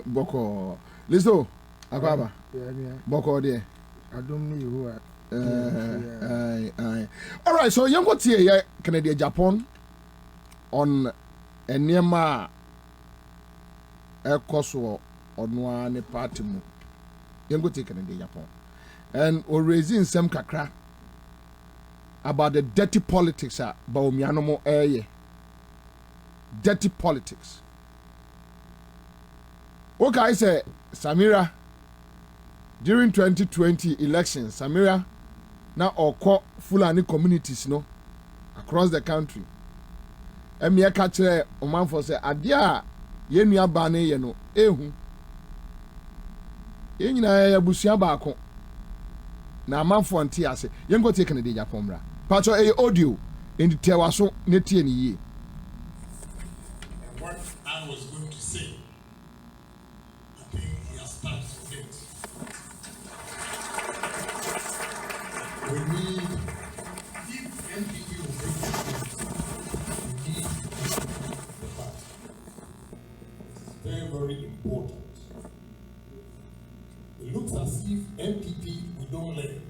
Boko. Listo. Akwaba. Boko there. All right, so you go to here Canada Japan on Enyema Ekoso onwa ne party mu. You go to Canada Japan. And we're raising some kakra about the dirty politics about Mianomo area. Dirty politics. Okay, I say Samira during 2020 elections, Samira now oko Fulani communities no across the country. And me catch a man for say adia ye nua ba ne ye no ehu. Ye nyina ya busua ba ko. Na man for anti ase. Ye go take Canada Japan bra. Patcho e audio in the tewaso ne tie ni ye. What I was going to say, I think he has touched it. We need, if MPP will bring it, we need the party. It's very, very important. It looks as if MPP, we don't learn.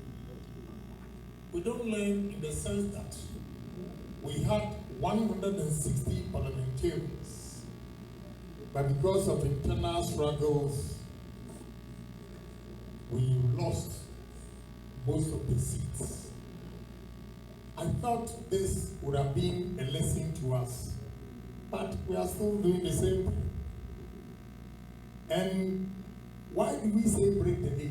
We don't learn in the sense that we had 160 parliamentarians, but because of internal struggles, we lost most of the seats. I thought this would have been a lesson to us, but we are still doing the same thing. And why do we say break the 8?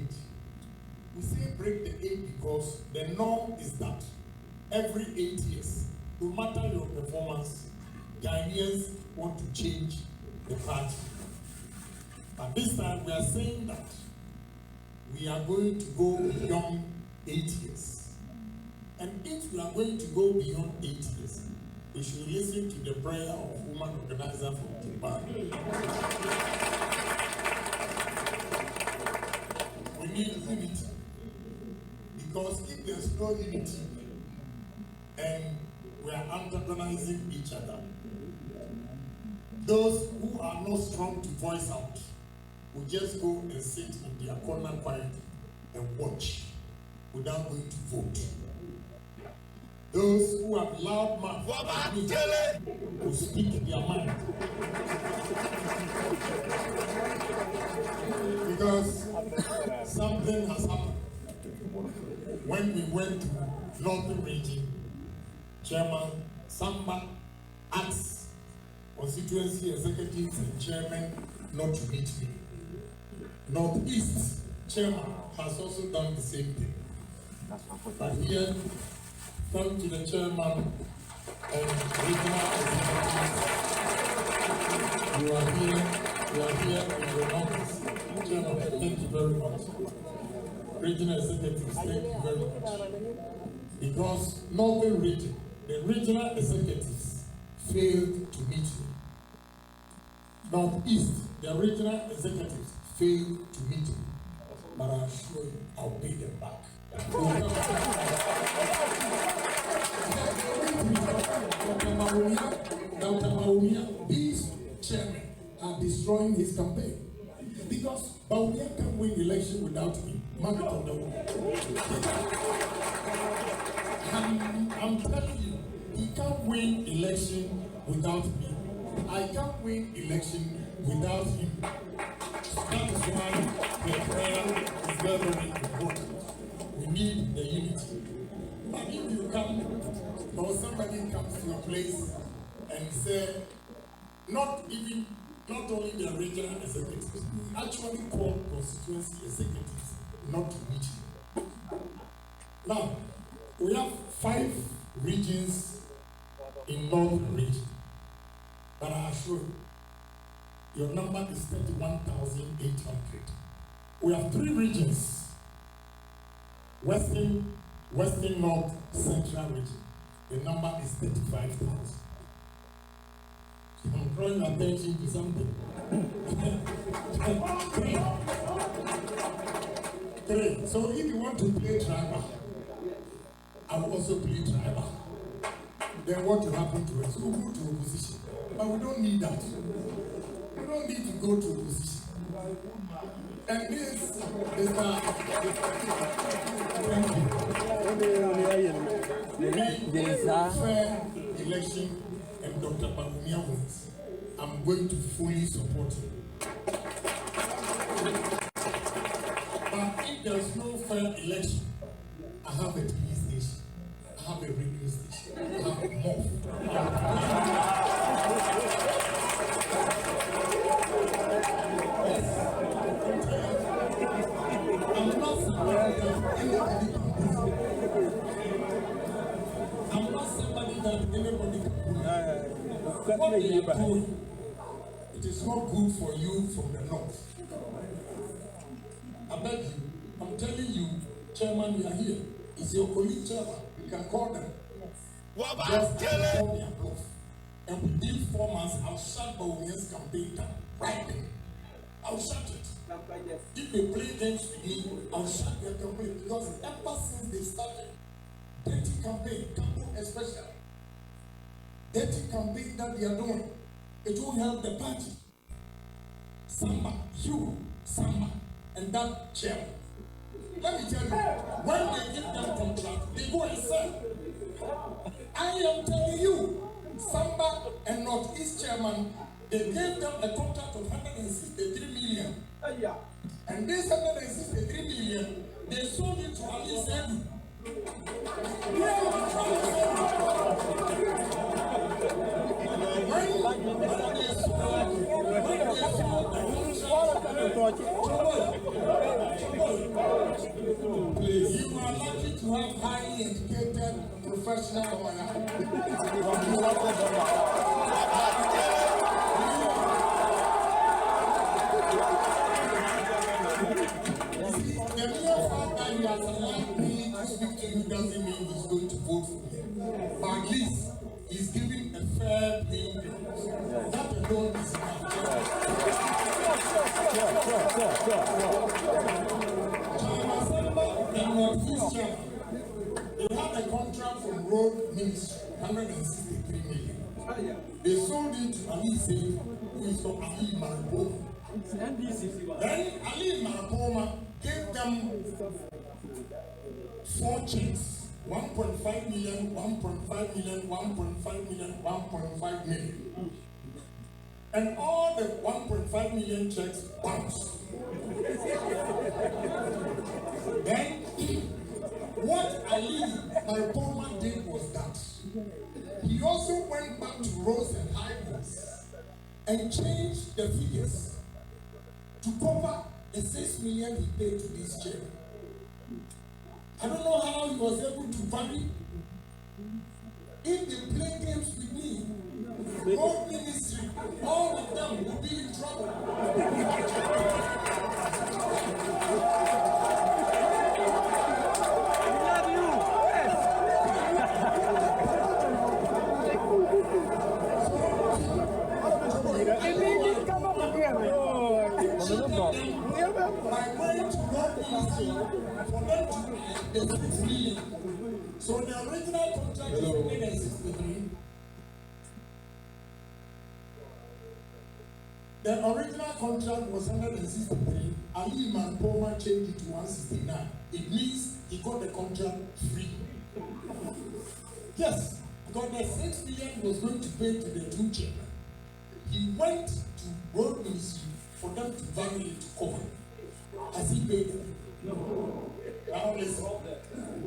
We say break the 8 because the norm is that every 8 years, no matter your performance, Ghanaians want to change the party. But this time we are saying that we are going to go beyond 8 years. And if we are going to go beyond 8 years, we should listen to the prayer of woman organizer from Kwabena. We need unity. Because if there's no unity and we are antagonizing each other, those who are not strong to voice out will just go and sit in their corner quiet and watch without going to vote. Those who have loud mouth will speak their mind. Because something has happened. When we went to Northern Region, Chairman Samba asked constituency executives and chairman not to meet me. Northeast Chairman has also done the same thing. But here, come to the chairman and regional executives. You are here in your office. Chairman, thank you very much. Regional executives, thank you very much. Because Northern Region, the regional executives failed to meet me. Northeast, the regional executives failed to meet me. But I'm sure I'll pay them back. Dr. Bobie, these chairmen are destroying his campaign. Because Bobie can win election without him. I'm telling you, he can't win election without me. I can't win election without him. That is why the prayer is very important. We need the unity. But if you come, or somebody comes to your place and say, not only the regional executives, we actually call constituency executives not to meet you. Now, we have 5 regions in North Region. But I assure you, your number is 31,800. We have 3 regions. Western North, Central Region. The number is 35,000. I'm drawing attention to something. 3. So if you want to play tribal, I will also play tribal. Then what will happen to us? We'll go to opposition. But we don't need that. We don't don't need to go to opposition. And this is the fair election and Dr. Bobie wins. I'm going to fully support him. But if there's no fair election, I have a TV station, I have a radio station, I have more. I'm not somebody that anybody can bully. I'm not somebody that anybody can bully. What they are doing, it is not good for you from the north. I beg you, I'm telling you, Chairman, we are here. It's your colleague chairman. You can call them. Just call their bluff. And within 4 months, I'll shut Bobie's campaign down. Right there. I'll shut it. If they play games with me, I'll shut their campaign. Because ever since they started, dirty campaign, campaign especially, dirty campaign that they are doing, it won't help the party. Samba, you, Samba, and that chairman. Let me tell you, when they give them contract, they go and sell. I am telling you, Samba and Northeast chairman, they gave them a contract of 163 million. And this 163 million, they sold it to Ali Sedu. When they sold the please, you are lucky to have highly educated professional lawyer. The mere fact that you are allowed me to speak to you doesn't mean he's going to vote for me. But at least he's giving a fair playing field. That alone is enough. And Northeast chairman, they had a contract from Road Ministry, 163 million. They sold it to Ali Sedu, who is from Ali Marapoma. Then Ali Marapoma gave them 4 checks, 1.5 million, 1.5 million, 1.5 million, 1.5 million. And all the 1.5 million checks bounced. Then, what Ali Marapoma did was that he also went back to Rose and Highlands and changed the figures to cover the 6 million he paid to this chair. I don't know how he was able to vary. If they play games with me, whole ministry, all of them will be in trouble. So the original contract is 163. The original contract was 163. Ali Marapoma changed it to 169. It means he got the contract free. Yes, because the 6 million was going to pay to the 2 chairmen. He went to Road Ministry for them to value it to cover. Has he paid them? No. Now listen.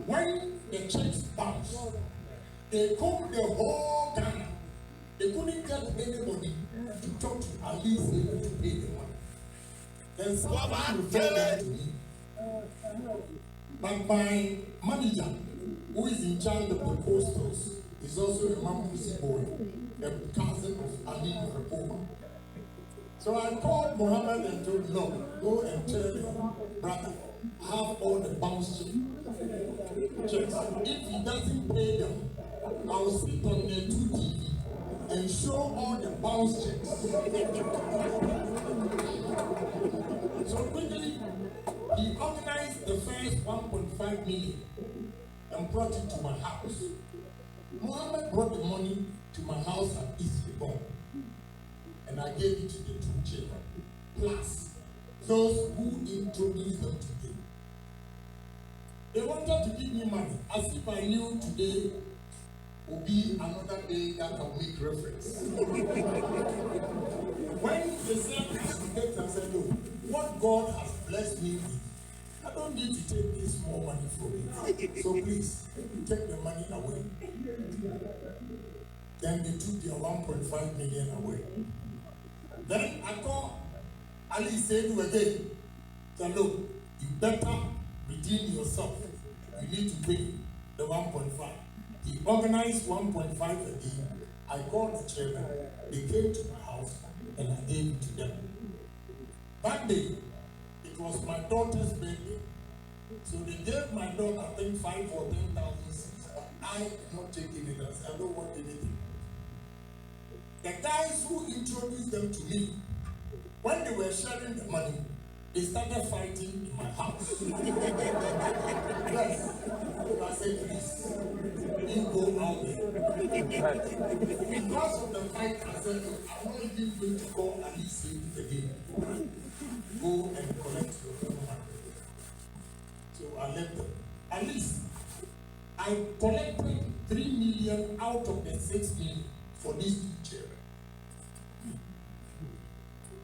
When the checks bounced, they combed the whole Ghana. They couldn't get anybody to talk to Ali Sedu to pay the money. Then somebody referred that to me. But my manager, who is in charge of the posters, is also a Mamusi boy, a cousin of Ali Marapoma. So I called Mohammed and told him, no, go and tell your brother, have all the bounce checks. If he doesn't pay them, I'll sit on the 2TV and show all the bounce checks. So quickly, he organized the first 1.5 million and brought it to my house. Mohammed brought the money to my house at East Legon. and I gave it to the 2 children, plus those who introduced them to me. They wanted to give me money, as if I knew today will be another day that I'll make reference. When they said I should take, I said, no, what God has blessed me with, I don't need to take this more money from it. So please, take the money away. Then they took their 1.5 million away. Then I called Ali said to again, said, look, you better redeem yourself. You need to pay the 1.5. He organized 1.5 again. I called the chairman. They came to my house and I gave it to them. That day, it was my daughter's birthday. So they gave my daughter, I think, 5 or 10,000 cedis. But I am not taking it. I don't want anything. The guys who introduced them to me, when they were sharing the money, they started fighting in my house. Yes. I said, please, you go out there. Because of the fight, I said, I'm not even going to call Alice again. Go and collect your own money. So I left them. At least, I collected 3 million out of the 6 million for these 2 children.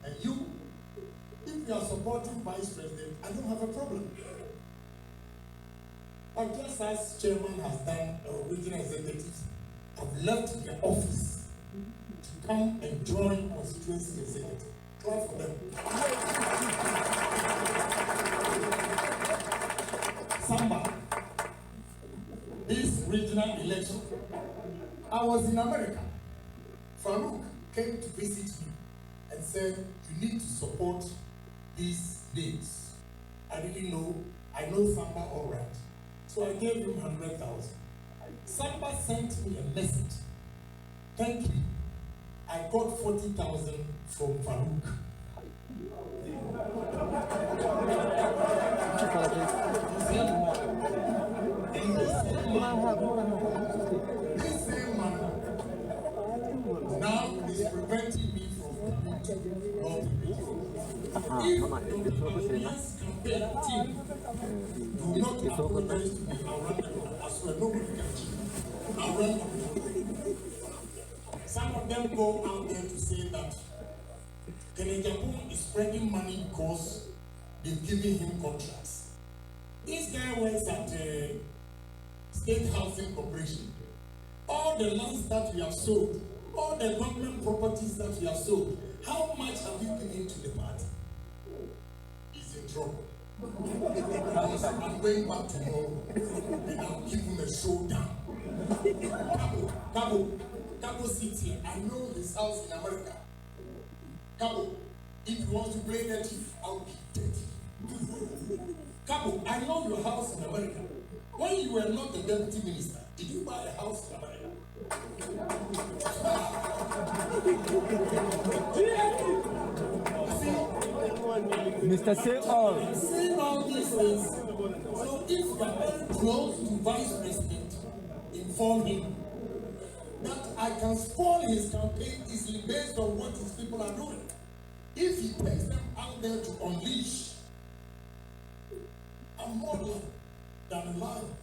And you, if you are supporting Vice President, I don't have a problem. But just as Chairman has done, regional executives have left their office to come and join constituency executive. Clap for them. Samba, this regional election, I was in America. Farouk came to visit me and said, you need to support these names. I didn't know. I know Samba all right. So I gave him 100,000. Samba sent me a message. Thank you. I got 40,000 from Farouk. This same man now is preventing me from coming to North America. If the Ghanaians campaign team do not apologize to me around the world, as well, nobody can cheat. Around the world. Some of them go out there to say that Kenyatta is spreading money because they've given him contracts. This guy works at State Housing Corporation. All the lands that we have sold, all the government properties that we have sold, how much have you given to the party? He's in trouble. I'm going back tomorrow and I'll give him a showdown. Cabo sits here. I know his house in America. Cabo, if he wants to play dirty, I'll be dirty. Cabo, I know your house in America. When you were not the deputy minister, did you buy a house in America? Mr. Say all. Saying all these things. So if you are very close to Vice President, inform him that I can spoil his campaign easily based on what his people are doing. If he takes them out there to unleash, I'm more than a lion.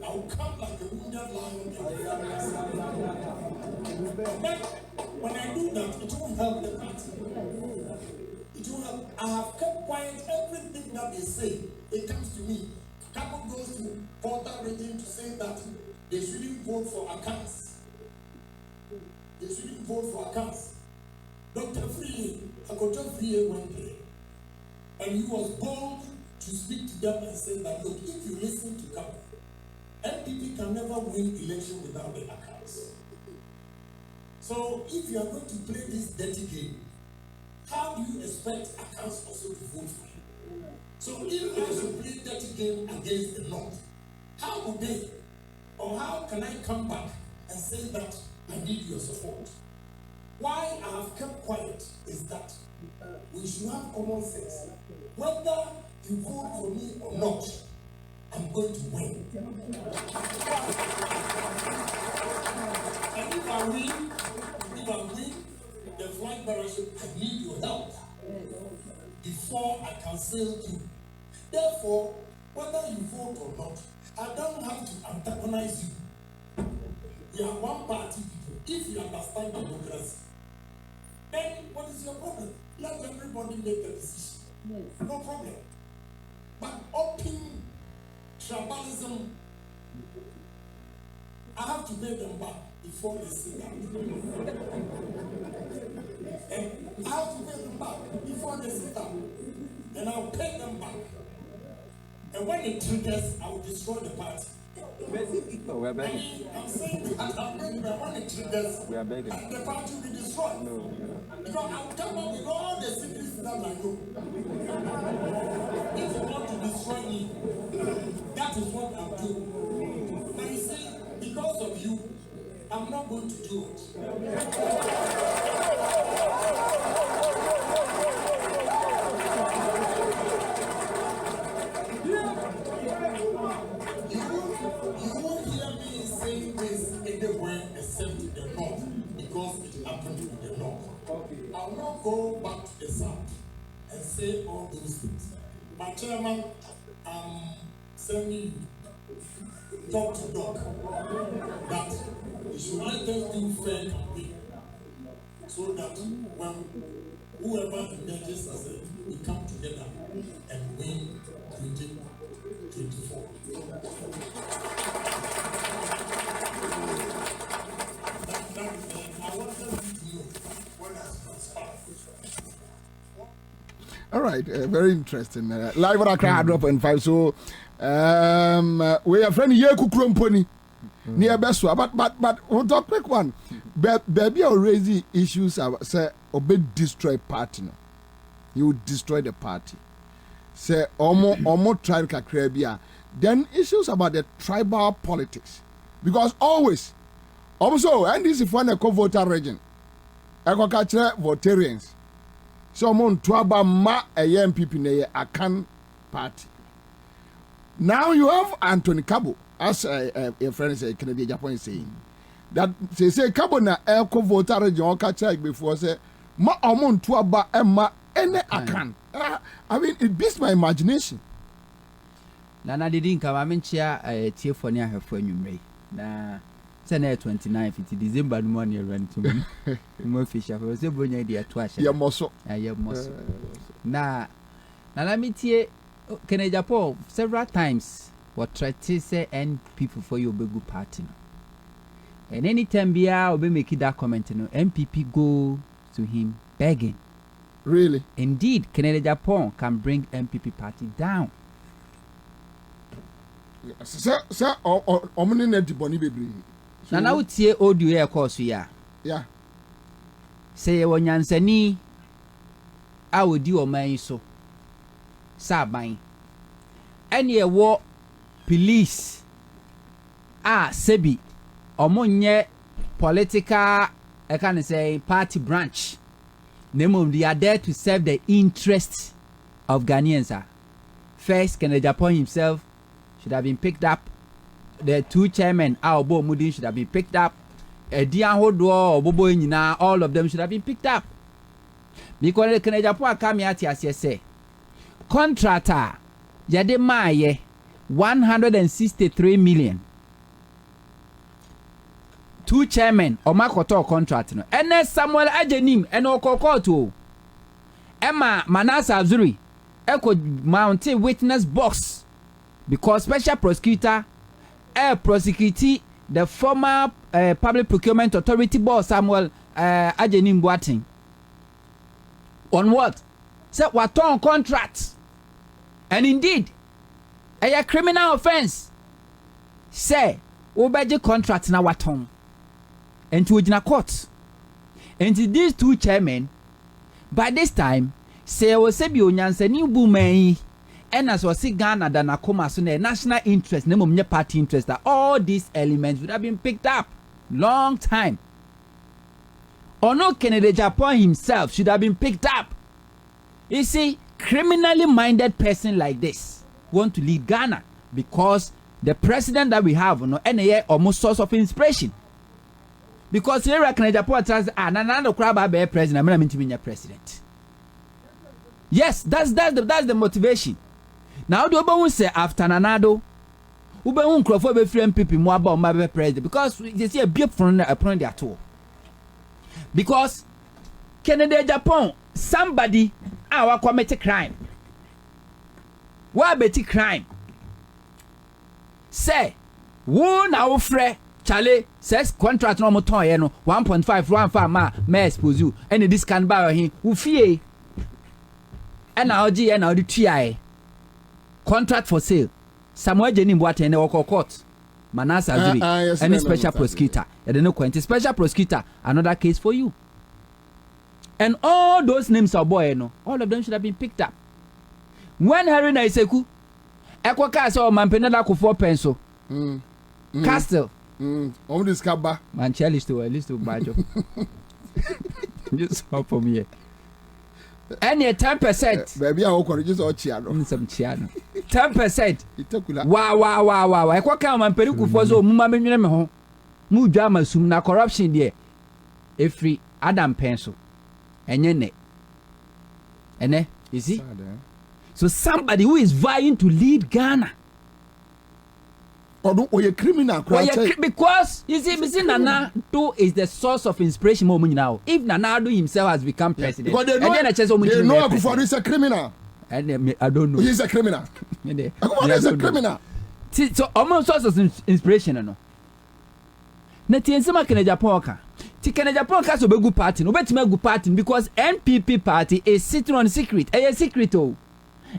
I'll come like a wounded lion. But when I do that, it won't help the party. It won't help. I have kept quiet. Everything that they say, it comes to me. Couple goes to Porter region to say that they shouldn't vote for accounts. They shouldn't vote for accounts. Dr. Dr. Freely went there. And he was bold to speak to them and say that, look, if you listen to Kabo, MPP can never win election without the accounts. So if you are going to play this dirty game, how do you expect accounts also to vote for you? So if I should play dirty game against the North, how would they, or how can I come back and say that I need your support? Why I have kept quiet is that we should have common sense. Whether you vote for me or not, I'm going to win. And if I win, the flag bearers, I need your help before I can sail through. Therefore, whether you vote or not, I don't have to antagonize you. We are one party people. If you understand democracy, then what is your problem? Let everybody make a decision. No problem. But open tribalism, I have to pay them back before they sit down. And I have to pay them back before they sit down. And I'll pay them back. And when it triggers, I will destroy the party. I'm saying that I'm begging, but when it triggers, the party will be destroyed. No. Because I will come up with all the secrets that I know. If you want to destroy me, that is what I'll do. But you see, because of you, I'm not going to do it. You won't hear me saying this anywhere except in the north, because it happened in the north. I'll not go back to the south and say all those things. My chairman, I'm sending you talk to talk that we should let us do fair campaign so that when whoever emerges as a, we come together and win 2024. I wanted you to know what has transpired. All right, very interesting. Live on Accra 100.5. So, we are friend here Kukrumponi near Beswa, but on top quick one. Baby already issues say obey destroy party. No, you destroy the party. Say omo tribe kakrabia. Then issues about the tribal politics, because always also and this is one eco voter region. Eco catch votarians. So mon twaba ma a MPP ne a can party. Now you have Anthony Cabo, as a friend say Kennedy Japan is saying that say Cabo na eco voter region catch before say ma mon twaba ma any a can. I mean it beats my imagination. Nana didn't come. I mean, chia tear for near her for you, na 29th December morning run to me. More fish. I was a bonny idea twice. Yeah, muscle. Yeah, muscle. Now, let me tell Canada Japan several times what try to say and people for your big party. And anytime Bia will be making that comment, MPP go to him begging. Really? Indeed, Canada Japan can bring MPP party down. Sir, omni net boni bebre. Na na utie audio e course ya. Yeah. Say wo nyansani a wodi o man so. Saban. Ene e wo police sebi omonye political I can say party branch. Name they are there to serve the interests of Ghanaians. First, Kennedy Japan himself should have been picked up. The two chairmen, Aobo Mudin, should have been picked up. Dian Bobo Nina, all of them should have been picked up. Because the Kennedy Japan come here to say, contractor, Yade Maye, 163 million. Two chairmen, Omakoto contract. And Samuel Ajenim, and Okokoto. Emma Manasa Azuri, Echo mounted witness box. Because special prosecutor prosecute the former public procurement authority boss Samuel Ajenim Boating. On what? Say what on contracts. And indeed, a criminal offense. Say, obeje contract na waton. And to Ojina court. And to these two chairmen, by this time, say Osebi Onyansani Bumei. And as was Ghana than Akoma so national interest, no party interest, that all these elements would have been picked up long time. Or no Kennedy Japan himself should have been picked up. You see, criminally minded person like this want to lead Ghana because the president that we have, NAA almost source of inspiration. because here can Japan trans Nana crab be president, I'm meant to be president. Yes, that's the motivation. Now do Oba say after Nanado, Uba Uncroft be free MPP more about my president because they see a big front upon their tour. Because Canada, Japan, somebody our commit a crime. Why betty crime? Say, one our friend Charlie says contract no more 1.5 ma may expose you and this can buy him who fear. And now G and now the TI contract for sale. Samuel Jenny Boate and the court. Manasa Azuri and special prosecutor. And the no quantity special prosecutor. Another case for you. And all those names are boy, no, all of them should have been picked up. When Harry Naiseku, Equacas or Mampenada for pencil, Castle, all this cabba, Manchelis to at least to Bajo. Just hope for me. And 10%. Baby, I will correct all Chiano. Some Chiano. 10%. Wow. Equaca Mamperuku for so Mumma Mujama Sumna corruption there. A free Adam pencil. And you see? So somebody who is vying to lead Ghana. Or a criminal. Because you see, Nana Do is the source of inspiration moment now. If Nana Do himself has become president, because they know Akufo is a criminal. And I don't know. He's a criminal. Akufo is a criminal. See, so almost source of inspiration, no. Netiensema kene Japan ka. Ti kene Japan ka so be good party. No betima good party because NPP party is sitting on secret. A secret oh.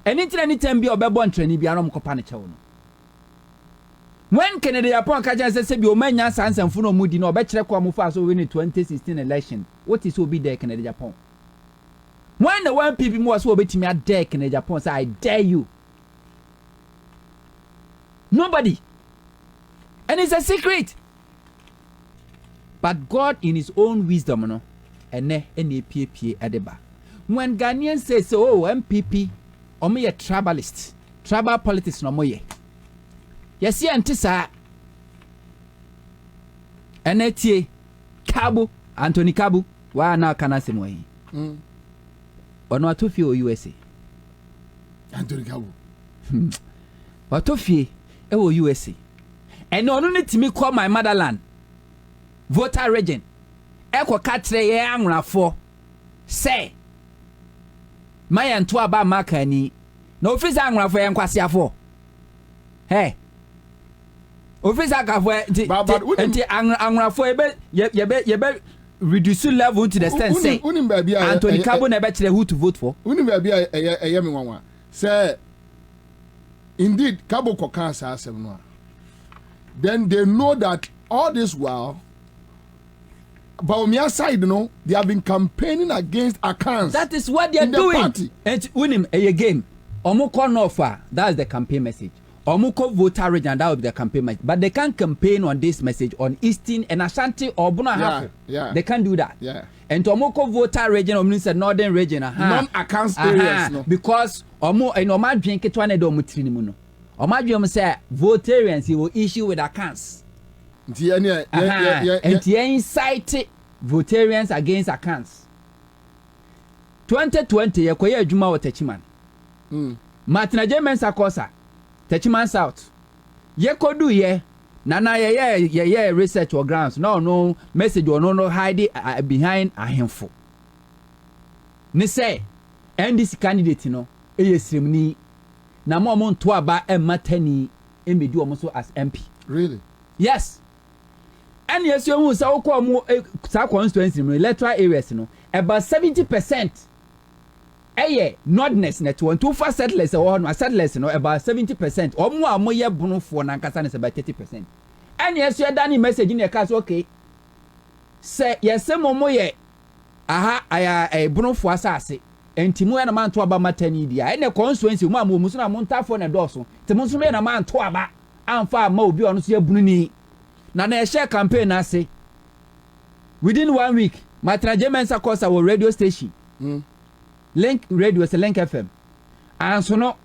Anytime be obebo ntrani bi anom kopa ne chewo no. When Kennedy Japan ka jan say be o manya sansanfu no mudi no obekire kwa mu fa so win 2016 election. What is obi there Kennedy Japan? When the one people was so obetimi ade Kennedy Japan say I dare you. Nobody. And it's a secret. But God in his own wisdom, no, and NAPP adeba. When Ghanaians say so, oh, MPP, or me a tribalist, tribal politics no more. Yes, yeah, Antisa, NATA, Kabu, Anthony Kabu, why now can I say more? Or not to feel USA. Anthony Kabu. What to fear, USA. And no need to me call my motherland. Voter region. Eko katre ye angrafo. Say. My anto aba makani. No office angrafo ye nkwasiafo. Hey. Office akafo enti angrafo yebe reduce level to the extent say. Anthony Cabo na be who to vote for. Unim baby eye me wanwa. Say indeed Cabo kokansa asem no. Then they know that all this while but on your side, they have been campaigning against accounts. That is what they are doing. And win him a game. Omuko no offer. That's the campaign message. Omuko voter region. That will be the campaign message. But they can't campaign on this message on Eastern and Ashanti or Buna. Yeah. They can't do that. Yeah. And Omuko voter region or means northern region. Non-accounts areas. No. Because Omo and Oma drink it one do mutrinimuno. Oma drink say votarians he will issue with accounts. And he incited votarians against accounts. 2020, you koye adwuma wo Techiman. Martina James Akosa, Techiman South. Ye kodu ye, nana ye research or grounds. No message or no hide behind a handful. Ne say, and this candidate esrimni na mo monto aba matani emedu omo as MP. Really? Yes. And yes, you will say, constituency, electoral areas, about 70%. Nordness network, 2 for settlers or settlers, about 70%. Or more year bono for Nankasan is about 30%. And yes, you had done a message in your case, okay. Say, yes, some more ye. Aha, I a bono for assassin. And Timu and a man to about maternity. And a constituency, Mamu Musuna Monta for a dorsal. Timusu and a man to about. I'm far more beyond your bruni. Na share campaign I say within 1 week Martina James Akosa our radio station Link Radio is a Link FM and so no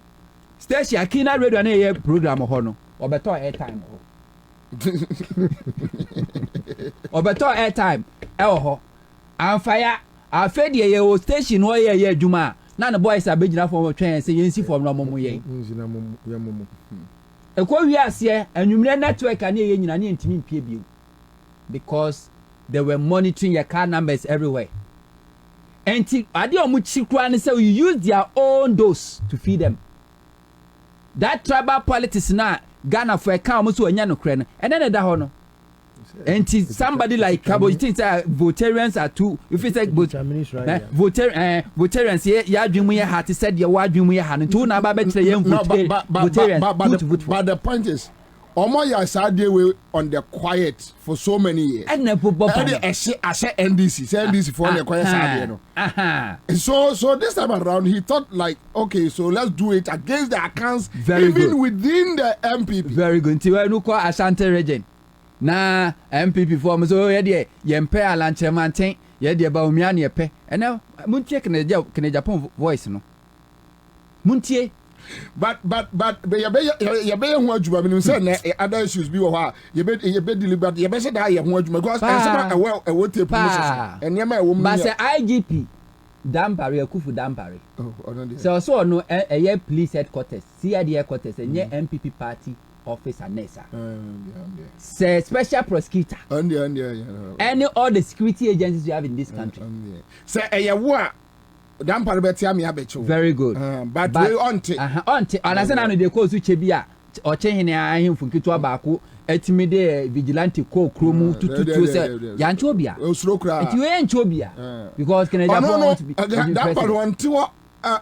station Akina radio na program ho no obeto airtime ho obeto airtime ho amfaya afedi ye station ho ye adwuma na the boys abegina for twen say yensi for no momo ye nzina momo ekwo wi ase anwumre network ani ye nyina ne ntimi mpie bio because they were monitoring your car numbers everywhere. And ade omu chikwa ne say you use their own dose to feed them. That tribal politics na Ghana for account so anya no kre no. And then that ho no. And somebody like Cabo, you think that Votarians are too, if it's like Votarians, yeah, dream we had to said your word dream we had to now about Votarians. But the point is, Omo ya sadie we on the quiet for so many years. And the football. I say NDC for the quiet sadie no. So this time around he thought like, okay, so let's do it against the accounts very even good. within the MPP. Very good. Tiwa no kwa Ashanti region. Na MPP form so ye de yempe alanchemanten ye de ba omia ne yepe. Ena muntie kene Japan voice no. Muntie. But you be ho adwuma me say na other issues bi wo ha you be deliberate you be say that ye ho adwuma because e wo tape promotion enema e wo mu ba say IGP Dampare Akufu Dampare so no eye police headquarters CID headquarters enye MPP party office Ansah say special prosecutor any all the security agencies you have in this country say eye wo a Dampare betia me abecho very good but we onte anase na no de ko su chebi a o chehene ahemfu kitu baako etimi de vigilante ko kromu tutu se ya nche obia osuro kra eti we nche obia because can Japan want to be Dampare want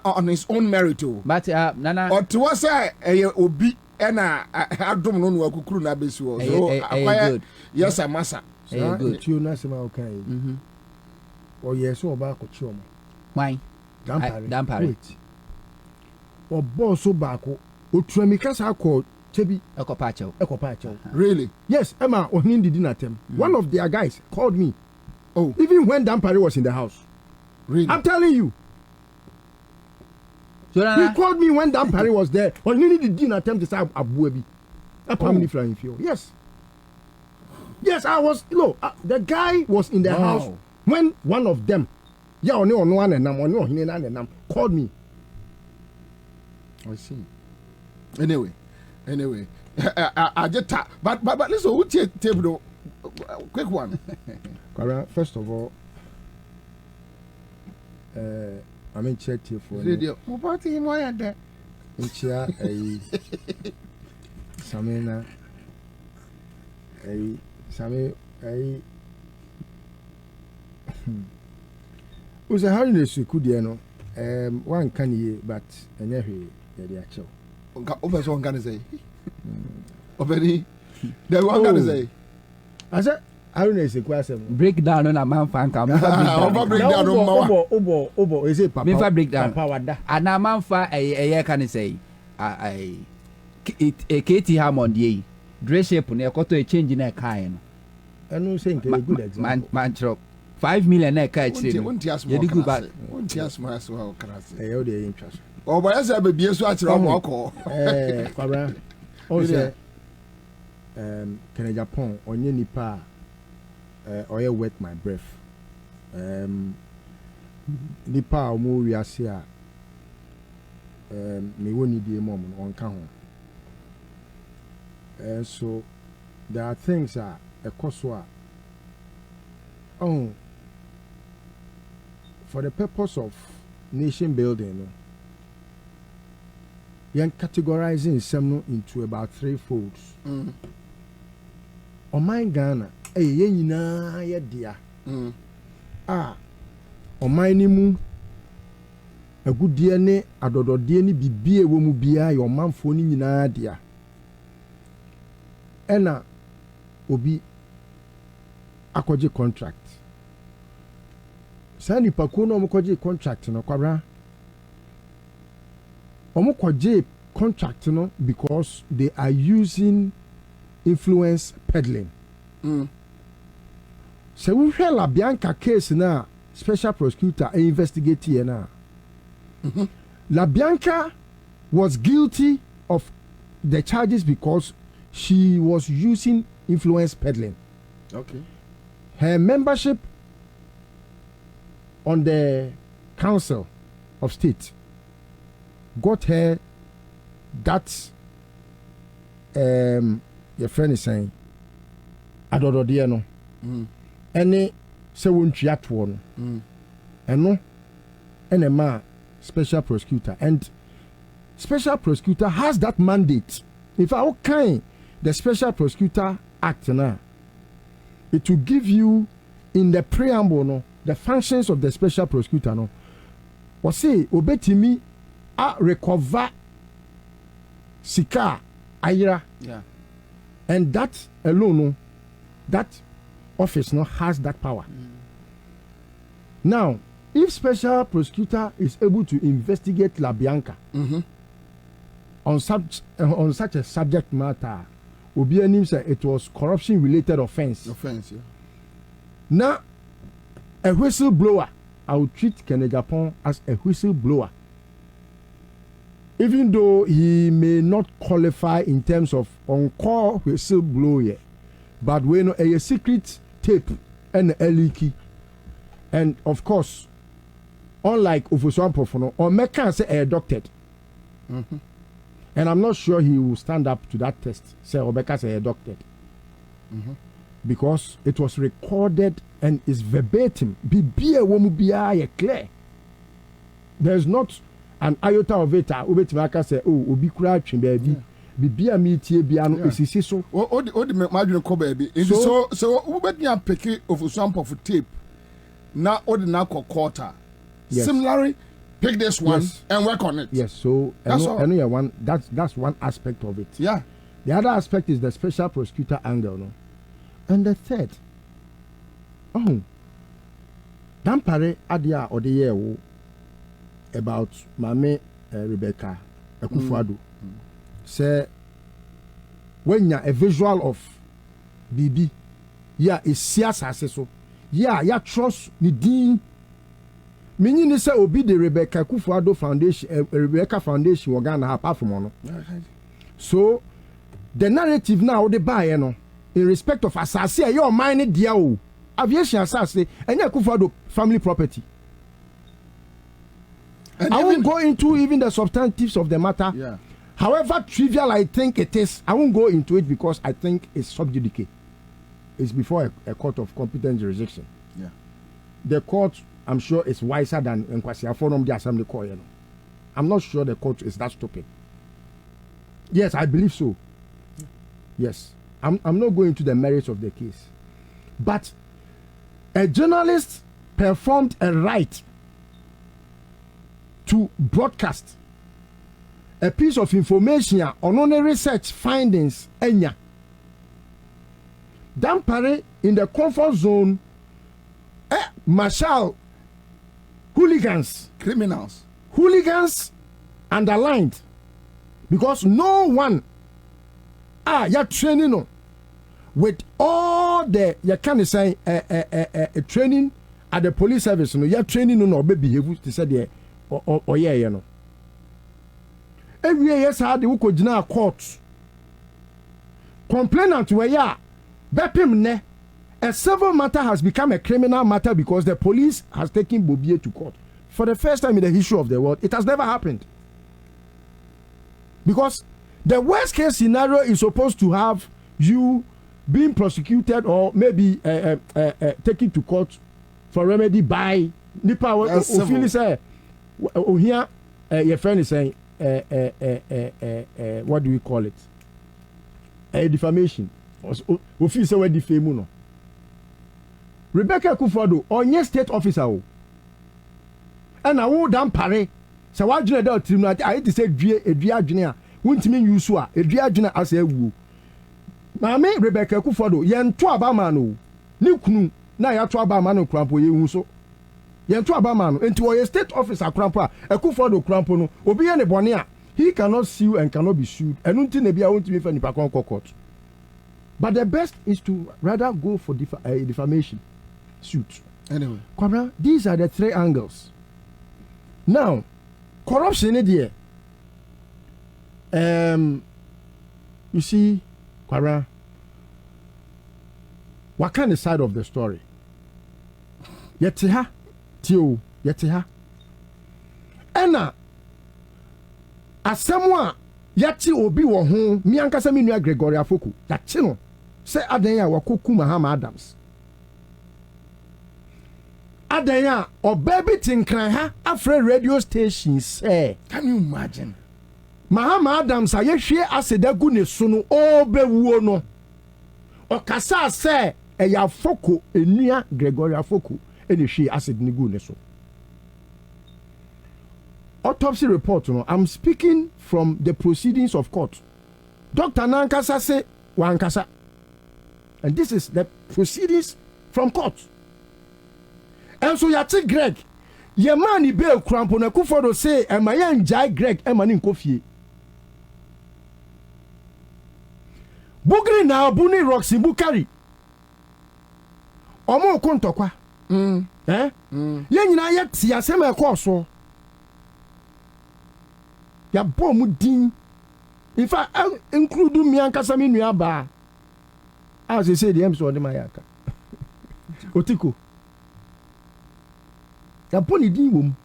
on his own merit but nana otiwo say obi na adom no no akukuru na besi wo so akwaya yes amasa good you na sema okay o yeso oba ko chi omo why Dampare wait o boss obako otuamika sa ko chebi ekopa chao really yes Emma ohin did in attempt one of their guys called me even when Dampare was in the house really I'm telling you he called me when Dampare was there ohin did in attempt to say abuabi family flying feel yes I was the guy was in the house when one of them called me. I see. Anyway, I just but listen, who table quick one. First of all, I'm in check here for radio. What him why there? In chair a Samina a Sami a was a hardness you could no one can ye but anyway the actual over one can say already the one can say I said hardness a question breakdown on a man fan come breakdown obo is it papa breakdown and a man fa a can say I Katie Hammond ye dress shape on a quarter a change in a kind and no saying a good example man 5 million na ka chire won't ask me go back won't ask me as well can I say eh o dey interest o boy say be bi so achire mo ko Kwabena o say can Japan onye nipa oye wet my breath nipa o mo wi ase a me woni die mom no onka ho so there are things a ekoso a for the purpose of nation building, you're categorizing some into about 3 folds. On my Ghana, ye dear. On my nimu, a good dear ne, a dodo dear ni be a woman be your man phoning in idea. Ena obi akwaje contract. Sani pakuno omukwaje contract no Kwabena. Omukwaje contract no because they are using influence peddling. So we hear La Bianca case na special prosecutor investigate here na. La Bianca was guilty of the charges because she was using influence peddling. Okay. Her membership on the Council of State got her that your friend is saying adododeɛ no ɛne sɛ wɔntwea toɔ no ɛno ɛna ɛma special prosecutor, and special prosecutor has that mandate. If I can the special prosecutor act now, it will give you in the preamble no the functions of the special prosecutor no or say obetimi a recover sika ayira, and that alone no, that office no has that power. Now if special prosecutor is able to investigate La Bianca on such a subject matter, obi say it was corruption related offense. Yeah. Now a whistleblower, I would treat Kenneth Japon as a whistleblower, even though he may not qualify in terms of on-call whistleblower, but we know a secret tape and a leaky, and of course, unlike Ofusuan Pofono, or Mecca say a doctored. And I'm not sure he will stand up to that test. Say Obeka say a doctored. Because it was recorded and is verbatim. Bibia womu biya clear. There's not an iota of it. Ubetimaka say, oh, obi crouching baby. Bibia meetie biano isisi so. O di imagine ko baby. So ubetnya peke Ofusuan Pofu tape. Na odi na quarter. Yes. Similarly, pick this one and work on it. Yes, so that's one aspect of it. Yeah. The other aspect is the special prosecutor angle, no? And the third, Dampare adia odeye about Mame Rebecca Akufo-Addo. Say when you're a visual of BB, is siyasa so. Ya trust ni din. Meaning ni say obi the Rebecca Akufo-Addo Foundation, Rebecca Foundation organ apart from ono. So the narrative now the buy no in respect of asase your mind dia o aviation asase enya Akufo-Addo family property. And I won't go into even the substantives of the matter. Yeah. However trivial I think it is, I won't go into it because I think it's sub judice. It's before a court of competent jurisdiction. Yeah. The court, I'm sure, is wiser than Nkwasi Forum the Assembly Court. You know. I'm not sure the court is that stupid. Yes, I believe so. Yes. I'm not going into the merits of the case. But a journalist performed a right to broadcast a piece of information on only research findings. Enya. Dampare in the comfort zone, marshal hooligans, criminals, underlined because no one you're training with all the you can say training at the police service. No, you're training on or behave to say the or yeah, you know. Every year, yes, I do go court. Complainant where ya. A civil matter has become a criminal matter because the police has taken Bobie to court. For the first time in the history of the world, it has never happened. Because the worst case scenario is supposed to have you being prosecuted or maybe taken to court for remedy by Nipa. Here, your friend is saying, what do we call it? Defamation. Office say we defame no. Rebecca Akufo-Addo onye state officer o. And na wo dan pare. Se wa dwene da tribunal I to say edua adwene a wontimi use a edua adwene asa ewu. Maame Rebecca Akufo-Addo ye nto abama no. Ni kunu na ya to abama no krampo ye hu so. Ye nto abama no enti wo ye state officer krampo a Akufo-Addo krampo no obi ye ne bone a he cannot sue and cannot be sued. Enu nti na bia wontimi fa nipa kon court. But the best is to rather go for defamation suit. Anyway, Kwabena, these are the three angles. Now, corruption is there. You see, Kwabena, what kind of side of the story? Yetiha, Tio, Yetiha. Ena, asemwa yati obi wo ho mi ankasa mi nua Gregory Afoku yati no se adan ya wakoku Mahama Adams adan ya obaby tinkran ha afre radio station say, can you imagine Mahama Adams ayehwe asedagu ne so no obewuo no okasa se eya Afoku enua Gregory Afoku ene hwe asednigu ne so. Autopsy report, I'm speaking from the proceedings of court. Dr. Nankasa say wankasa. And this is the proceedings from court. And so yati Greg, ye man bail crampo na kufodo say e ma yan jai Greg e ma ni nkofie. Bugri na abuni Roxy Bukari. Omo kontokwa. Ye nyina ye ti asem e ko so. Ya bomu din. In fact, include me and Kasami Nuaba. As they say, the M's on the Mayaka. Otiko. Ya boni din wom.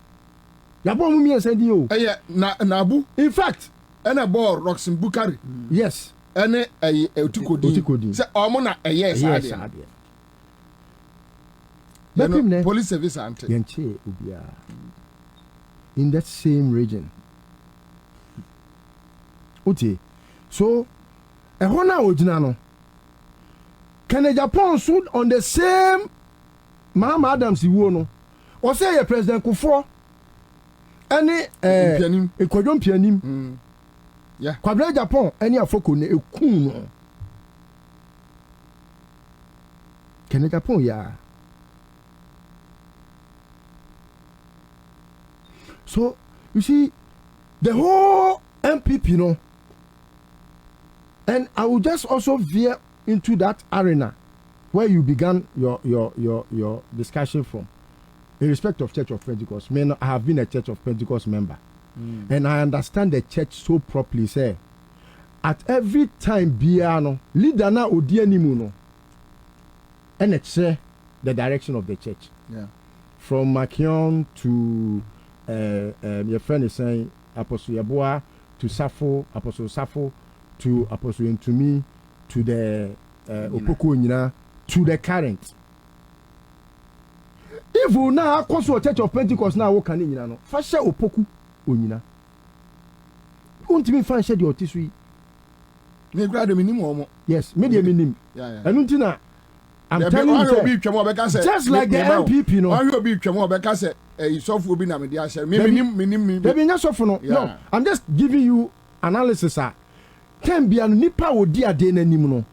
Ya bomu me and send you. Nabu. In fact, and a ball Roxy Bukari. Yes. And a Otiko din. Say, Omona, a yes, police service ante. Yenche Ubia. In that same region. So, a Hona Ojinano. Can a Japan suit on the same Mahama Adams Iwono? Or say a President Kufo? Any a Quadron Pianim? Yeah, Kwabena Japan, any Afoko ne a Kuno. Can a Japan, ya? So, you see, the whole MPP, you know. And I will just also veer into that arena where you began your discussion from, in respect of Church of Pentecost. I have been a Church of Pentecost member, and I understand the church so properly. Say, at every time, biano leader na odianimuno, and it's the direction of the church. Yeah, from Makion to your friend is saying Apostle Yaboa to Safo, Apostle Safo. To Apostle Ntumi, to the Opoku Onyina, to the current. If we now come to a Church of Pentecost now, what can you know? First, Opoku Onyina. You want me find shed your tissue? Me grad minimum. Yes, media minimum. Yeah. And Untina, I'm telling you, just like the MPP, you know. I will be Chamo because a soft will be Namidia. No, I'm just giving you analysis. Can be a nipa or dear day anymore.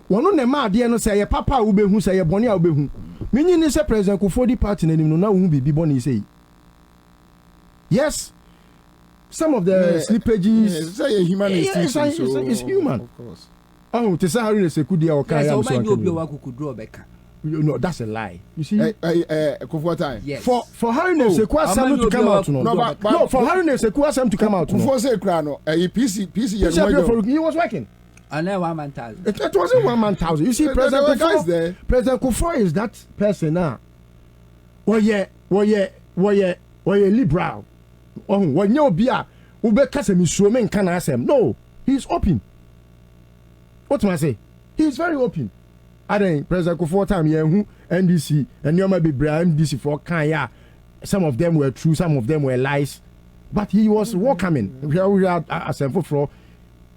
One on the ma dear no say a papa will be who say a bonny will be who. Meaning is a president who 40 party anymore now won't be bonny say. Yes, some of the slippages say a human is human. Of course. Oh, to say how is a good deal or can could draw back. You know, that's a lie. You see, yes. For Harry Sequasam to come out. No, for Harry Sequasam to come out. For say Crano, a PC, he was working. And then 1 man thousand. It wasn't 1 man thousand. You see, President Kufuor is that person now. Well, yeah, liberal. Oh, when you be a Ube Kasem Swimming can ask him. No, he's open. What do I say? He's very open. I think President Kufuor time who NDC and you might be NDC for Kanya. Some of them were true, some of them were lies, but he was welcoming. We had a sample for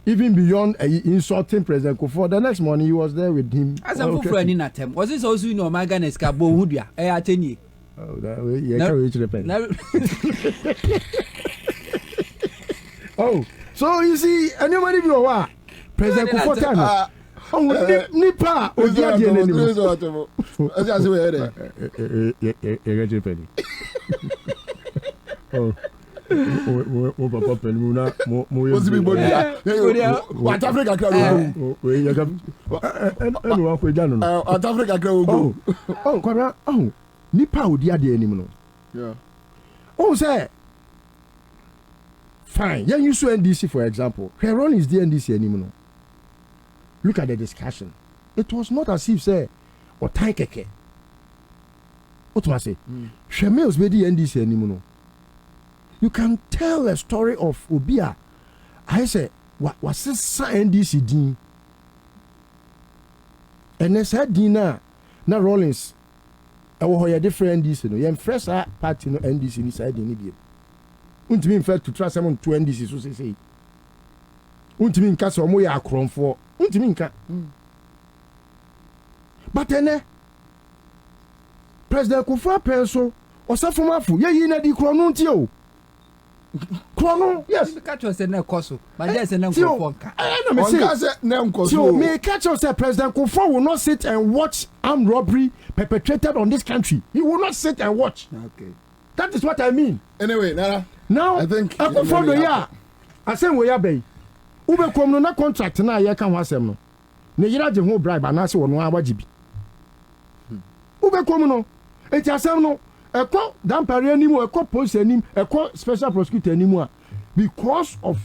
even beyond insulting President Kufuor. The next morning he was there with him. As a for any attempt, was this also no Magan Escabo Woodia? I attend you. Oh, that way, yeah, can't reach the pen. Oh, so you see, anybody be what? President Kufuor time. Oh, nipa odia die nani mo. As I say ready penny. Oh. Mo papa penny na mo what's be body? What Africa crowd go. We ya gam. Enu wa ko janu no. What Africa crowd go. Oh, kwabra. Oh. Nipa odia die nani mo no. Yeah. Oh, say. Fine. Yeah, you saw NDC for example. Her role is the NDC anymore. Look at the discussion. It was not as if say ɔtan kɛkɛ wotuma se hwɛ males bɛdi NDC anim no you can tell a story of obi a ayɛ sɛ wasesa NDC din ɛnɛ saa din na Rollins ɛwɔ hɔ yɛ different NDC no yɛmfrɛ saa party no NDC ni saa din no biem wontumi mfɛ to tra sɛm nto NDC so sesei wontumi nka sɛ ɔmo yɛ akorɔmfoɔ wontumi nka but ɛnɛ President Kufuor apɛn so ɔsafomafo yɛyi na di korɔ no nti o korɔ no yes catch us na ɛkɔ so but there say na nkorɔfoɔ nka ɛna me say na nkɔ so me catch us say President Kufuor will not sit and watch armed robbery perpetrated on this country. He will not sit and watch. Okay, that is what I mean. Anyway, Nana, now I think Kufuor do ya asem we ya bay ube kom no na contract na ya kan ho asem no ne yira je ho bribe anase wo no awagibi ube kom no eti asem no ekɔ dampare anim ekɔ police anim ekɔ special prosecutor anim a because of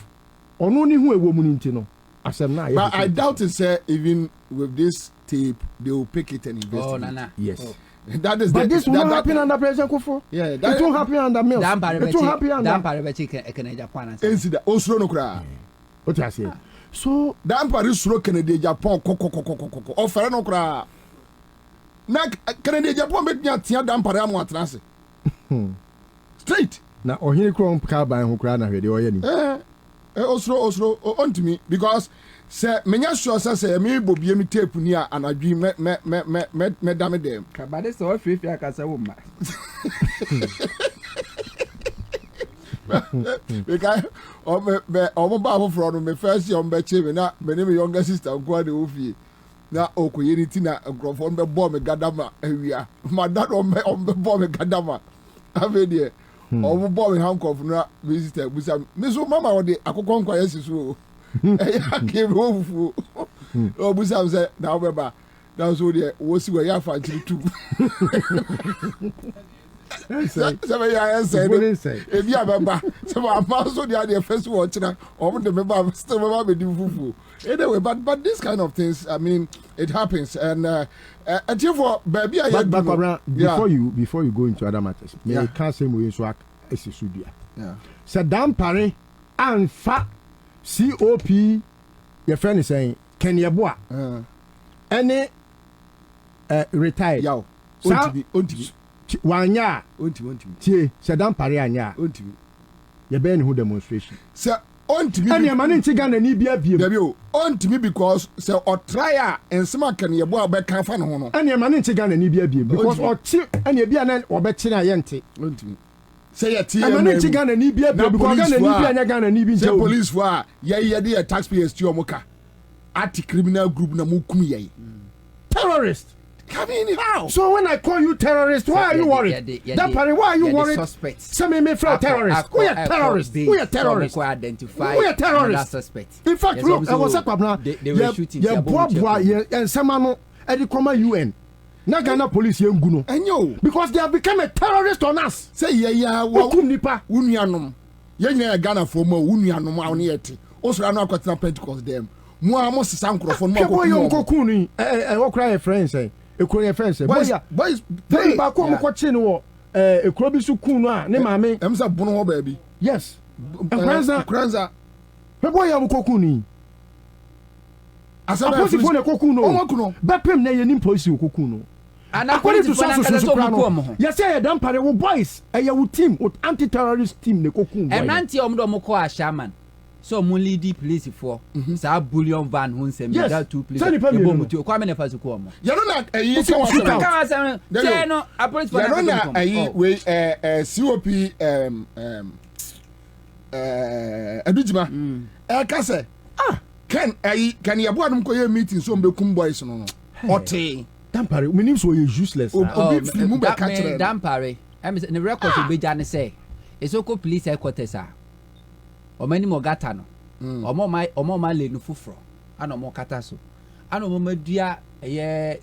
ɔno ni hu ewo mu ni nti no asem na ya. But I doubt it say even with this tape they will pick it and investigate. Oh, Nana. Yes. Oh. That is but the, this will not happen under President Kufuor. Yeah, it won't happen under Mills. It won't happen under dampare bechi Kennedy Japan. Incident osuro no kra. What I say? So dampare suro Kennedy Japan kokoko ofere no kra. Na Kennedy Japan bet nya tia dampare amu atrase. Straight. Na ohiri krom ka ban ho kra na hwede oye ni. Osuro ontimi because say menya sure say me Bobie mi tape ni a anadwi me dame dem. Kabade so fifi akasa wo ma. Because omo ba for no me first year be che me na me ne me younger sister go dey ofie. Na okoye ni ti na grofo be bo me gadama awia. My dad on be bo me gadama. Ave dey. Omo bo me handcuff na me sister busa me so mama wo dey akokɔ nkwa yesisu. Ya ke me ofufu. O busa say na wo ba. Na so dey wo si we ya fa chiri tu. Sebe ya say e bi ababa sebe ama so dey first watch na omo dey me ba still me ba be di fufu. Anyway, but this kind of things, I mean, it happens, and for baby, before you go into other matters, me can't say we so studio. Yeah. So dampare and fa COP, your friend is saying, Kenya boa, any retired. Yo, unti wanya, tie, so dampare anya, unti. Your ben who demonstration. So. On to me, and your man in Tigana need be a view. On to me because so or try and some can your boy back can find honor. And your man in Tigana need be a view because or chip and your bian or betina yente. On to me. Say a tea and man in Tigana need be a view because Ghana need be police for ya dear taxpayers to your mocha. At criminal group na mukumi. Terrorist. Come in how? So when I call you terrorist, why are you worried? That party, why are you worried? Some may feel terrorists. We are terrorists. We are terrorists. We are terrorists. In fact, look, I was up now. They were shooting. Yeah, and someone at the common UN. Na Ghana police yenguno. Enyo. Because they have become a terrorist on us. Say yeah, wakum nipa. Unianum. Yenye Ghana for mo unianum awni eti. Osra no akwatena Pentecost dem. Mo amo sisa nkrofo no mo kokunu. What cry friends say. Ekuro friends say. Boys, they ba ko mo ko chi no ekuro bi su kun no a ne maame. Em say bono ho ba bi. Yes. Kranza. Me boy am kokunu. Apostle for the kokunu. Bepem na yenim police kokunu. And according to sources, yes, I am pare wo boys. Your team, with anti-terrorist team, the cocoon. And anti omdomoko a shaman. So only the police for sa bullion van hun sem that two police. Bomutu Kwabena fasu ko mo. You know na you say no a police for that we COP Adujima ka say can yabo anum ko ye meeting so mbekum boys no ote dampare we nim so you useless dampare am the record to be jane say esoko police headquarters a omani mo gata no omo ma le no fufuro ana omo kata so ana omo madua ye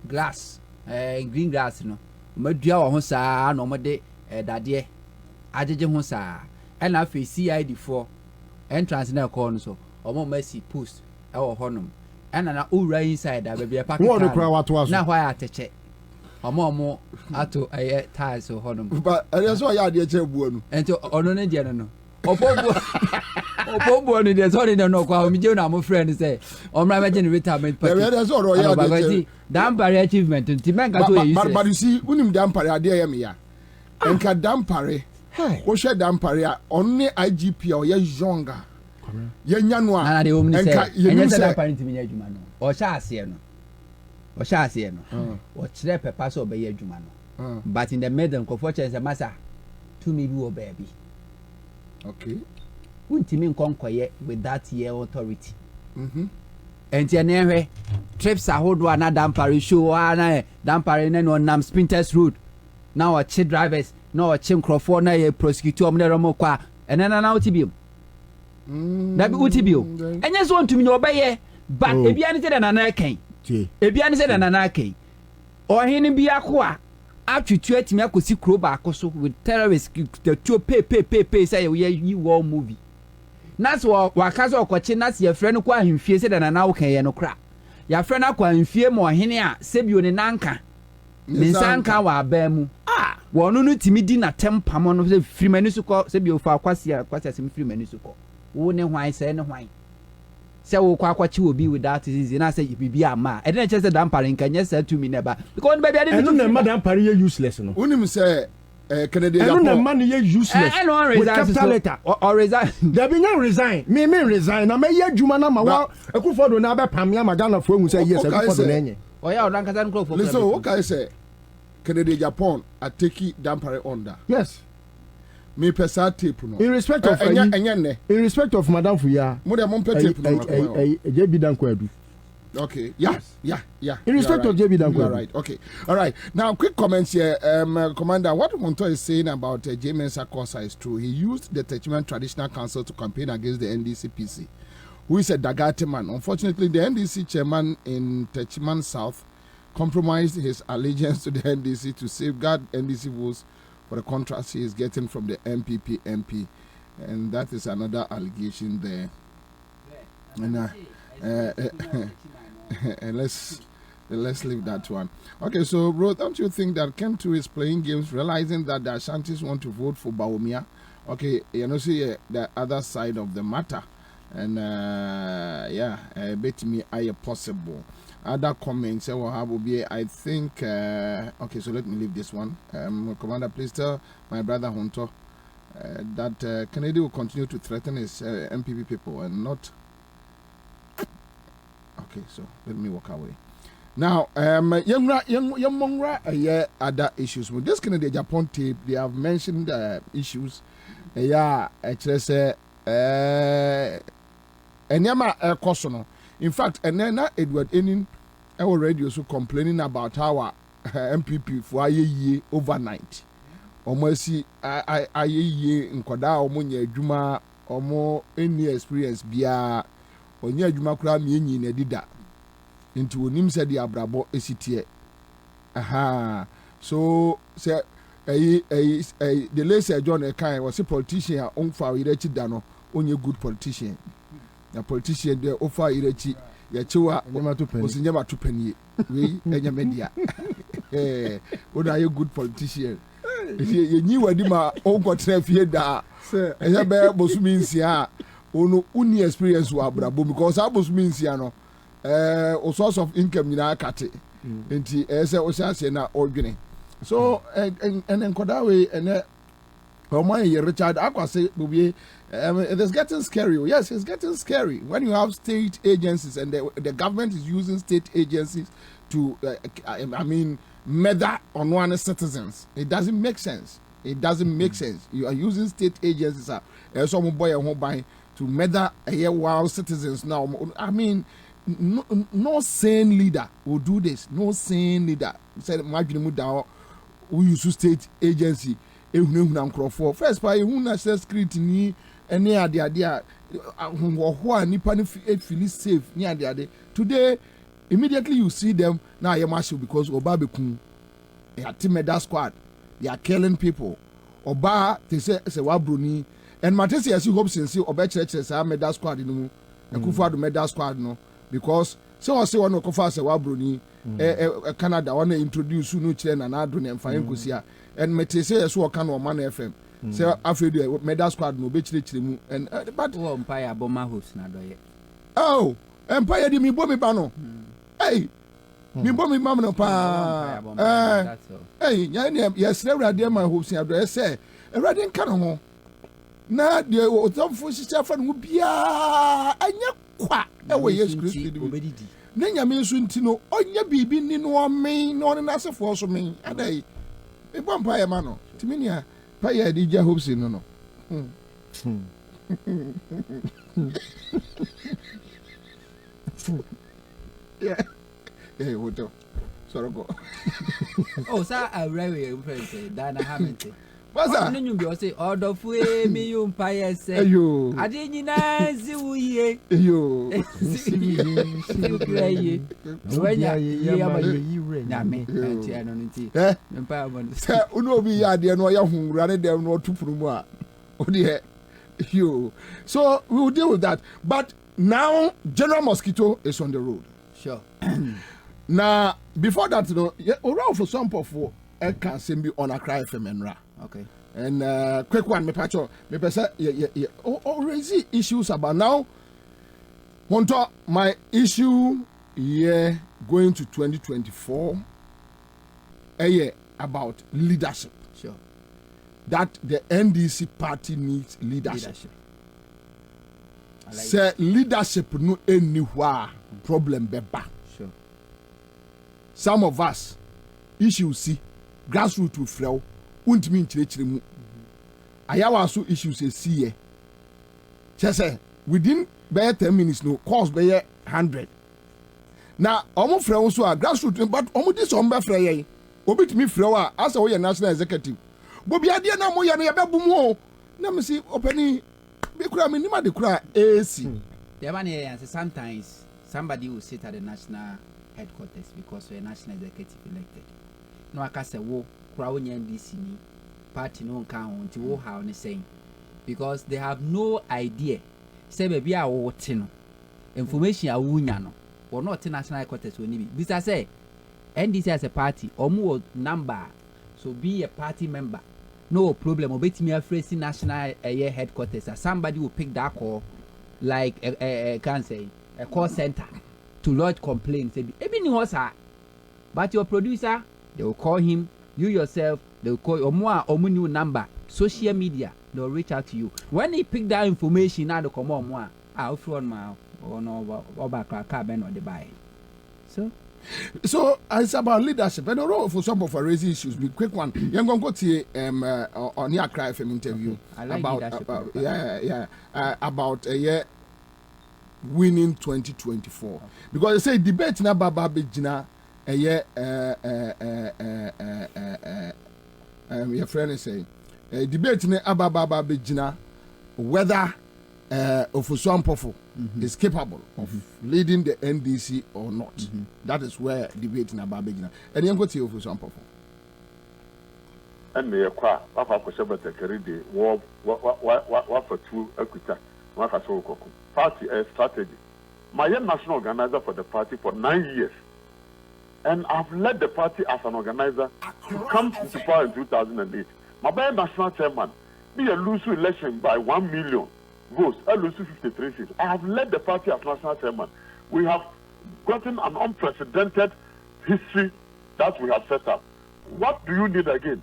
glass green grass no madua wo ho saa ana omo de dade ajeje ho saa ana afi CID4 entrance na call no so omo ma si post e wo honom and na ura inside that baby a pack What the crowd what was na why ateche omo ato aye ties so honum but that's why you dey che buo no ento ono ne die no opobu no dey sorry no kwa mi je na mo friend say omra me retirement party that's all you dey dampare achievement nti menka to you but you see unim dampare ade ya me ya enka dampare wo hwe dampare a onne IGP a ye younger ye nya no a enka ye say dampare nti me nya adwuma no o sha ase no o kire pepa so be ye adwuma no but in the middle ko for chance masa to me bi wo baby okay untimi nkonkoye with that year authority enti ene hwe trips ahodo na dampare show na dampare na no nam Sprinters road na o chi drivers na o chi nkrofo na ye prosecutor om na romo kwa ene na utibiem na bi utibio enye so ntumi no obeye but ebia ne se na na kan ebia ne se na na kan ohene bi akoa atwetwe atimi akosi kro ba akoso with terrorists the two pay say you war movie nas wakaza okoche nas ye frɛ no kwa ahemfie se na na wo kan ye no kra ya frɛ no kwa ahemfie mo ohene a sebio ne nanka ne sanka wa abamu wono no timi di na tempam no se firimani so kɔ sebio fa kwase sem firimani so kɔ wo ne hwan se ne hwan se wo kwa kwachi obi without disease na say bibi ama e dey chese dampare nka nye say to me never because baby I didn't no madam pare useless no unim say Canada Japan no man ye useless with capital letter or resign there be no resign me resign na me ye adwuma na ma wa Akufo-Addo na be pam ya magana fo hu say yes Akufo-Addo na enye oya odan kasa nkro for listen okay say Canada Japan a take dampare under yes me pesa tape no in respect of in respect of madam Fuya mo de mo tape no JB Dankwadu okay yeah in respect of JB Dankwadu right okay all right now quick comments here Commander what Monto is saying about J. Mensah Kosa is true. He used the Techiman Traditional Council to campaign against the NDC-PC, who is a Dagati man. Unfortunately, the NDC chairman in Techiman South compromised his allegiance to the NDC to safeguard NDC votes for the contracts he is getting from the MPP MP, and that is another allegation there. And let's leave that one. Okay, so bro, don't you think that Kemtu is playing games, realizing that the Ashantis want to vote for Bawumia? Okay, you know, see the other side of the matter, and bet me I possible. Other comments will be, I think, okay, so let me leave this one. Commander, please tell my brother Hunter that Kennedy will continue to threaten his MPP people and not. Okay, so let me walk away. Now, other issues. With this Kennedy Japan tape, they have mentioned issues. Actually, say, in fact, and then Edward Enin, our radio so complaining about our MPP for a year overnight. Almost see, I ye in Koda or Munya Juma or more any experience bia or near Juma Kram Yin Edida into Nim said the Abrabo ECTA. Aha, so say the laser John Ekai was a politician on fire Dano, only good politician. A politician there offer Irechi, Yachiwa, was never to penny. We, media. What are you good politician? You knew what Dima Uncle Treffier da. And a bear was means ya. Ono uni experience wa brabo because I was means ya all sorts of income in our cat. And he as I was saying na organic. So and then Kodawe and Richard Aqua Bobie, it is getting scary. Yes, it's getting scary when you have state agencies and the government is using state agencies to, meddle on one's citizens. It doesn't make sense. It doesn't make sense. You are using state agencies some boy and home by to meddle while citizens now. I mean, no sane leader will do this. No sane leader. Said, imagine we use state agency. First, by national security ni any idea who nipa feel safe near the other. Today, immediately you see them now you're marshal because Obabekun they are Timeda squad, they are killing people. Oba they say Wabruni and Matesi as you hope since Oba church say Meda squad no Akufo-Addo Meda squad no because So I say one of us a wabroni Canada want to introduce no chain and I don't find Kusia and Metese so can or man FM. So after the Meda squad no bitch and but Empire Bomber host na doye. Oh, Empire di mi bomi bano. Hey. Mi bomi mamma pa. Hey, yes, never dear my hopes and I say a riding cannon. Na de o tom fo sisi fa no bia anya kwa e wo Yesu Kristo di na nyame nso ntino onya bibi ni no omen no na asefo so men adai e bompa ye ma no timi nia pa ye di ja hopes no no yeah eh woto soroko Oh sa awrewe impress Dana Hamilton. What's that? No, you say, order for me, you pay say. Ayo. I didn't know you. Ayo. When Uno be ya dear no ya hu run them no to promo. Oh dear. You. So we will deal with that. But now General Mosquito is on the road. Sure. Now before that, you know, around for some of can send me on a cry FM and ra. Okay. And quick one, me pacho, me pesa raise issues about now. Want to my issue going to 2024 a year about leadership. Sure. That the NDC party needs leadership. Like Say leadership no anywhere problem beba. Sure. Some of us issues see grassroots to frail. Untimi nchirechire mu ayawa so issues see chese within by 10 minutes no course by 100 na omo frɛ so a grassroots but omo dis omo be frɛ ye obitimi frɛ a asa wo ye national executive Bobie ade na mo ye no ye bebu mu o na me si opani be kura me nima de kura AC the man here sometimes somebody will sit at the national headquarters because we're national executive elected no akase wo crowd NDC ni party no nka ho nti wo how ne saying because they have no idea say baby a wo te no information a wo nya no or not national headquarters we ni bi bisa say NDC as a party omo number so be a party member no problem obetimi afresi national headquarters somebody will pick that call like can say a call center to lodge complaints ebi ni ho sa but your producer they will call him. You yourself, they will call you or new number, social media, they'll reach out to you. When they pick that information, now they come on more. I'll throw on my or no or back cabin or the buy. So it's about leadership. And although for some of our raising issues, be quick one. You're going to go to on your cry FM interview okay. Like about about a year winning 2024 okay. Because they say debate na baba bejina. Your friend is saying debate ne ababa bejina whether Ofosu Ampofo is capable of leading the NDC or not. That is where debate na ababa bejina. And you go to Ofosu Ampofo. And me kwa papa ko sebete keride wo for two akuta wa ka so kokko party strategy. My national organizer for the party for 9 years. And I've led the party as an organizer to come to power in 2008. My national chairman, be a lose election by 1 million votes, I lose 53 seats. I have led the party as national chairman. We have gotten an unprecedented history that we have set up. What do you need again?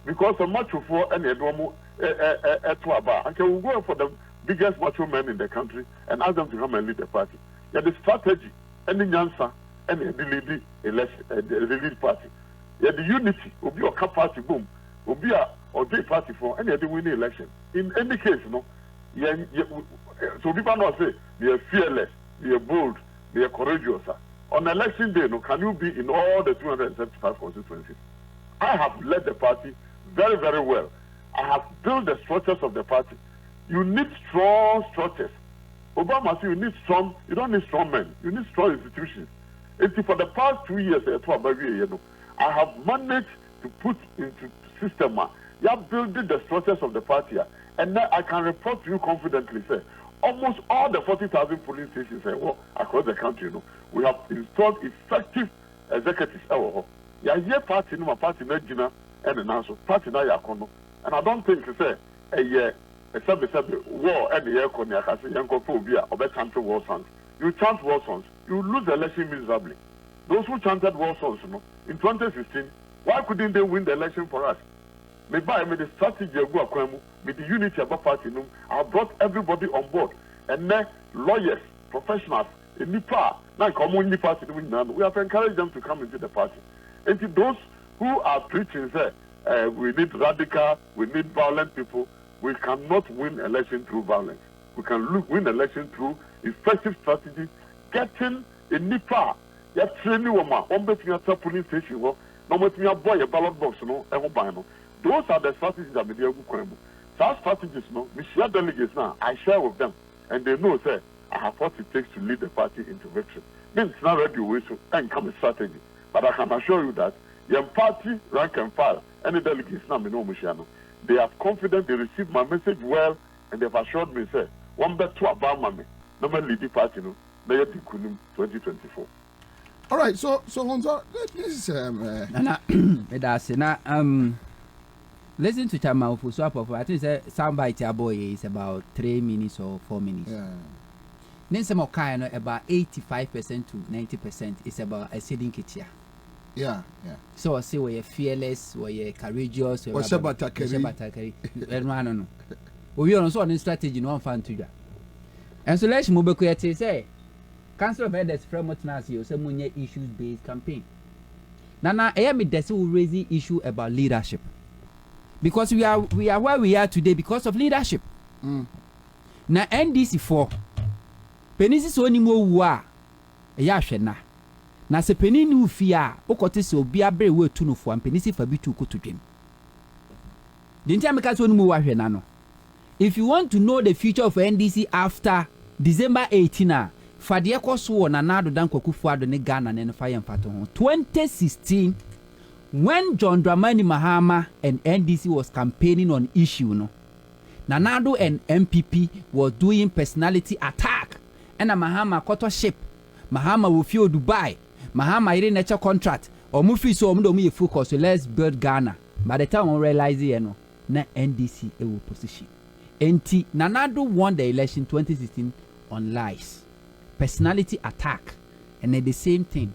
Because the macho for any Edwamo Etwaba, and we'll go for the biggest macho men in the country and ask them to come and lead the party. Yeah, the strategy, any Ansah, and the lead election, the lead party. Yeah, the unity will be a party boom, will be a party for any other winning election. In any case, no. So people not say they are fearless, they are bold, they are courageous. On election day, no, can you be in all the 275 constituencies? I have led the party very, very well. I have built the structures of the party. You need strong structures. Obama said you need strong. You don't need strong men. You need strong institutions. For the past 2 years, I have managed to put into system, you have built the structures of the party, and now I can report to you confidently, say, almost all the 40,000 police stations across the country, we have installed effective executives. Yeah, here party no party na Gina and an answer party na yakono. And I don't think say a year a war and the year konya kasi yanko phobia or better chant war songs. You chant war songs, you lose the election miserably. Those who chanted war songs, in 2016, why couldn't they win the election for us? Maybe I made the strategy of Guakwemu, with the unity of the party. I brought everybody on board. And then lawyers, professionals, in Nipa, now come on the party, we have encouraged them to come into the party. And to those who are preaching, say, we need radical, we need violent people, we cannot win election through violence. We can win election through effective strategy, getting in Nipa, yet training woman, between a police station, no between a boy, a ballot box, those are the strategies that media will such strategies, we share delegates now. I share with them, and they know, say, I have what it takes to lead the party into victory. Means it's not ready way to come a strategy, but I can assure you that young party rank and file any delegates now, they are confident. They receive my message well, and they've assured me, say, one bet two about me, no man lead the party, they are the Kunum 2024. All right, so Ansah, this is listen to Chama for swap of I think soundbite boy is about 3 minutes or 4 minutes. Yeah. Then some of kind about 85% to 90% is about a sitting kitchen. Yeah. So I say we're fearless, we're courageous, we're Shabatakari. No. We are also on strategy no fan to that. And so let's move back to say Council of Elders framework now say munye issues based campaign. Nana I am the will raise issue about leadership. Because we are where we are today because of leadership. Na NDC 4 penisi so ni mo wa ya hwe na se penini ufia okote se obi abre we tu no fo penisi fa bi tu kotodwem. Dinti ameka so ni mo wa hwe na no. If you want to know the future of NDC after December 18 fa de ekoso na nado dan kwakufu ado ne Ghana ne fa yemfato ho 2016 when John Dramani Mahama and NDC was campaigning on issue Nanado and MPP was doing personality attack and Mahama caught ship Mahama will feel Dubai Mahama ire nature contract or mufi so omo focus so let's build Ghana. By the time we realize na NDC will position enti Nanado won the election 2016 on lies personality attack and at the same thing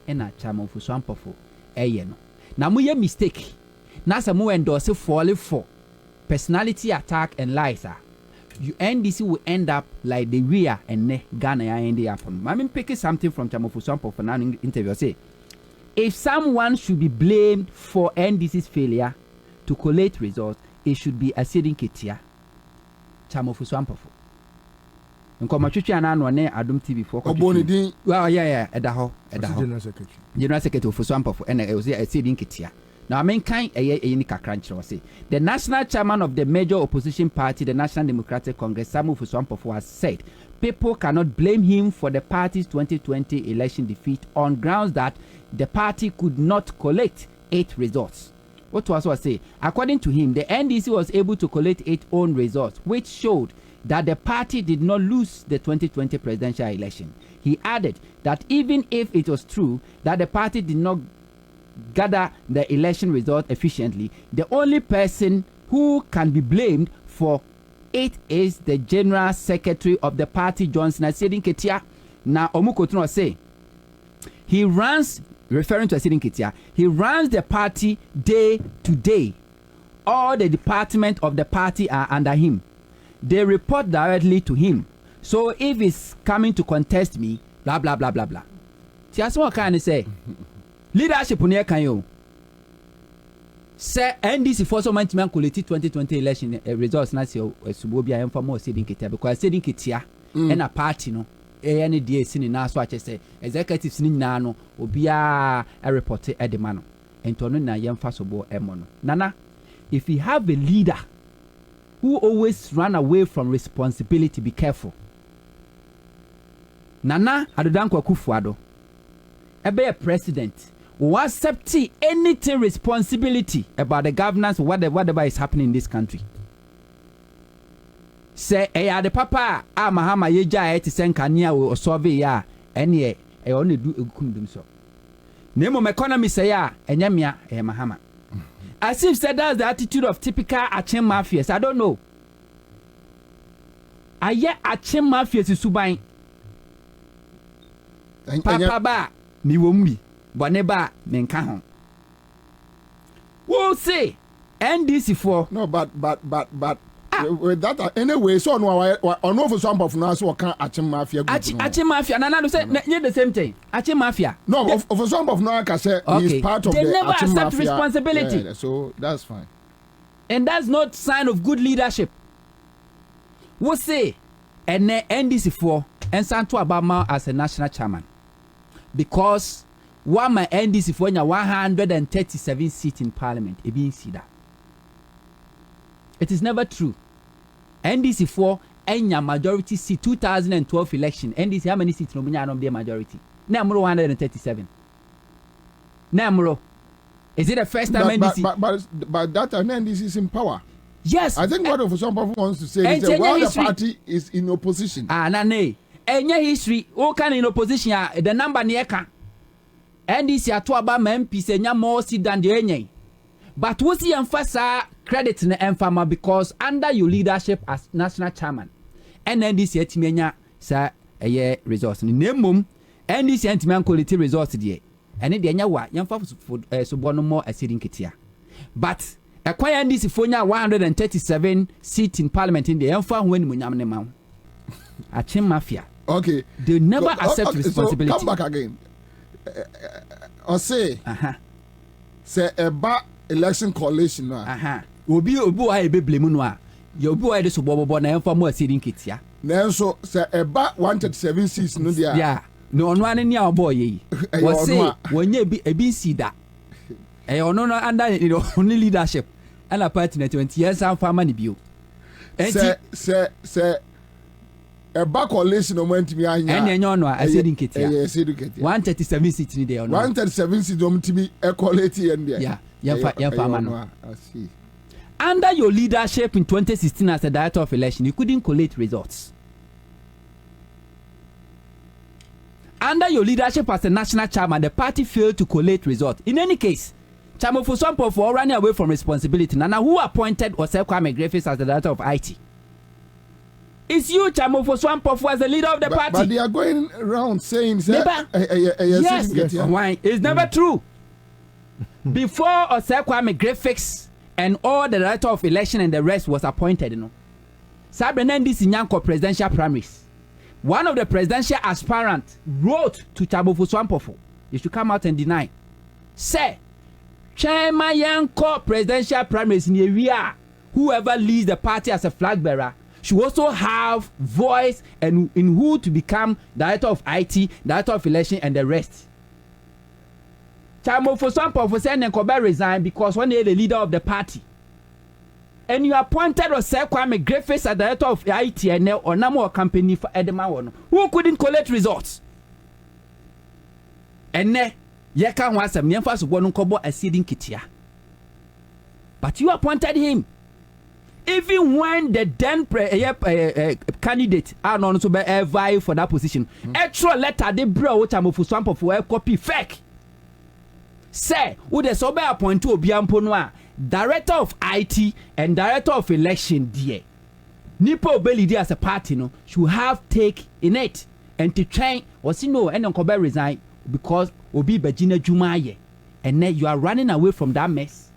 ena chama for swampofo no. Na mo ye mistake. Na se mo endorse fall for personality attack and lies. You NDC will end up like the rear and ne Ghana ya end up. I'm picking something from Chamofo Sampo for an interview. Say, if someone should be blamed for NDC's failure to collate results, it should be Asidin Ketia. Chamofo Sampo. Nkoma twetwe ana no ne Adom TV for Obonidin. Well, yeah, edaho. General Secretary for Swampofo and I was a sitting kitia. Now I mean kind a crunch say. The national chairman of the major opposition party, the National Democratic Congress, Samuel Swampofo, has said people cannot blame him for the party's 2020 election defeat on grounds that the party could not collect 8 results. What was I say? According to him, the NDC was able to collect 8 own results, which showed that the party did not lose the 2020 presidential election. He added that even if it was true that the party did not gather the election result efficiently, the only person who can be blamed for it is the General Secretary of the party, Johnson Asidin Ketia. Now, Omukotuno say he runs, referring to Asidin Ketia, he runs the party day to day. All the departments of the party are under him. They report directly to him. So if he's coming to contest me, blah blah blah blah blah. See, that's what can I say? Leadership on here can you? Say NDC for so much man collect 2020 election results na say Bobie am for more Asidin Ketia because Asidin Ketia and a party no any day sin na so ache say executives ni nyina no obia a report e de ma no ento no na yemfa so bo emo no. Nana, if you have a leader who always run away from responsibility, be careful. Nana Adodan Kwakufuado, a president, who accept anything responsibility about the governance, whatever is happening in this country. Say the papa Mahama Yeja to send Kanya or Sovi ya any only do kundum so. Name of economy say ya and Yamia Mahama. As if said that's the attitude of typical Achem mafias. I don't know. I yet Achem mafias is subain. Papa ba mi wombi, boneba menkahon. We'll say NDC for no, but with that anyway, so no for some of us who can't Achem mafia. Achem mafia, Nana said the same thing. Achem mafia. No, for some of us, I said he's part of they the never Achem accept mafia. responsibility. Yeah, so that's fine. And that's not sign of good leadership. We'll say and NDC for Ansah to Obama as a national chairman. Because one my NDC for 137 seats in parliament, it being see that. It is never true. NDC for any majority seat 2012 election. NDC how many seats no be majority? Namuro 137. Namuro. Is it the first time NDC? But that time NDC is in power. Yes. I think what of some people wants to say is that while the party is in opposition. Nane. Any history, all can in opposition, the number near can. NDC at Twaba MP say more seat than the Enye. But what's the emphasis credit in the Enfama because under your leadership as national chairman, and NDC etimenya sa a resource. Name NDC antiman quality resource there. And it the wa yamfa for subono more a sitting kitia. But acquire NDC for 137 seats in parliament in the Enfa when munyamne mam. Achem mafia. Okay. They never accept responsibility. So come back again. Or say, say a bad election coalition. Obi a be blame no. You bo e so bobo na emfa mo asiri nketia. Nanso say a bad 137 seats no dia. Yeah. No ono ane ni abo ye. We say wonye bi si da. Ono no under only leadership. And a party na 20 years and farmer ni bio. Say a back coalition went me anya. And enyo no asiri nketia. Yes, educated. 137 seats ni there ono. 137 seats to be a quality and there. Yeah. Yeah, farmer no. I see. Under your leadership in 2016 as a director of election, you couldn't collate results. Under your leadership as a national chairman, the party failed to collate results. In any case, Chairman Foswampo for running away from responsibility. Nana, who appointed Kwame Griffiths as the director of IT? It's you, Chairman Foswampo, as the leader of the party. But they are going around saying, yes, why? It's never true. Before Kwame Griffiths and all the director of election and the rest was appointed, Sabrenendis Nyanko presidential primaries. One of the presidential aspirants wrote to Chairman Foswampo, you should come out and deny. Say, Chairman Yanko presidential primaries in area, whoever leads the party as a flag bearer should also have voice and in who to become director of IT, director of election and the rest. Chairman Foswampo for saying Nkobe resign because one day the leader of the party. And you appointed Kwame Griffiths as director of IT and or Namo company for Edema who couldn't collect results. And ne yeka wasam nyemfa so bonu kobo asidin kitia. But you appointed him. Even when the then candidate are not so vie for that position. Extra letter they brought Chairman Foswampo for a copy fake. Say, who the sober appoint to Obiampo Noa, director of IT and director of election, dear. Nipo Belly as a party, no, should have take in it and to train was and Nkobe resign because Obi Bajina Jumaye. And then you are running away from that mess.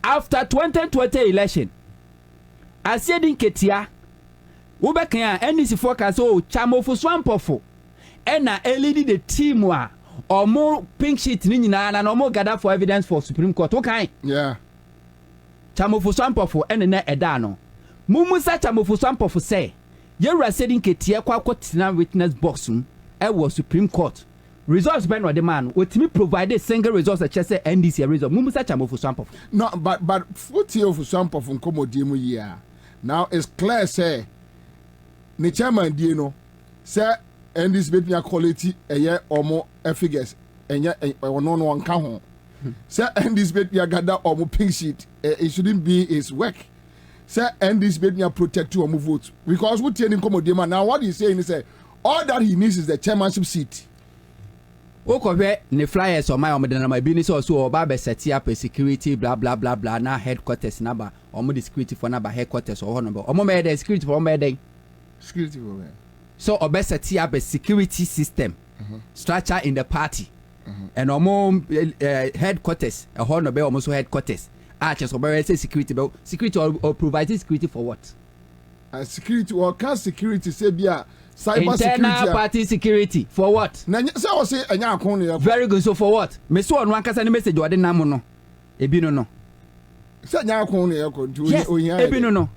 After 2020 election, I said in Ketia, Ubeka NDC focus Chairman Foswampo and na leading the team or more pink sheet and no more gather for evidence for Supreme Court. Okay. Yeah. Chairman Foswampo and na edano. Mumusa Chairman Foswampo say, you're saying Ketia kwa witness boxum was Supreme Court. Results ben or the man with me provided single results that say NDC result. Mumusa Chairman Foswampo. No, but 40 of Foswampo from Komodimu year. Now it's clear say the chairman Dino say and this baby quality a year or more figures and yet or no one count. Say and this baby gather or more pink sheet. It shouldn't be his work. say NDC be near protect your votes because we tell him come on now what he's saying is say all that he needs is the chairmanship seat. Okọhwẹ ne flyers on my omede na my business also oba be set up a security blah blah blah blah na headquarters na ba omo the security for na ba headquarters or no ba omo me the security for omo dey Security for where? so oba set up a security system structure in the party and omo headquarters a ho no be omo so headquarters just oba say security but security or providing security for what? Security or can security say be a cyber internal security party security for what? na say o say anya akon ne Very good. So for what? Me so onu ankasa ne message ode nam no ebi no say anya akon ne yakon yes, ebi no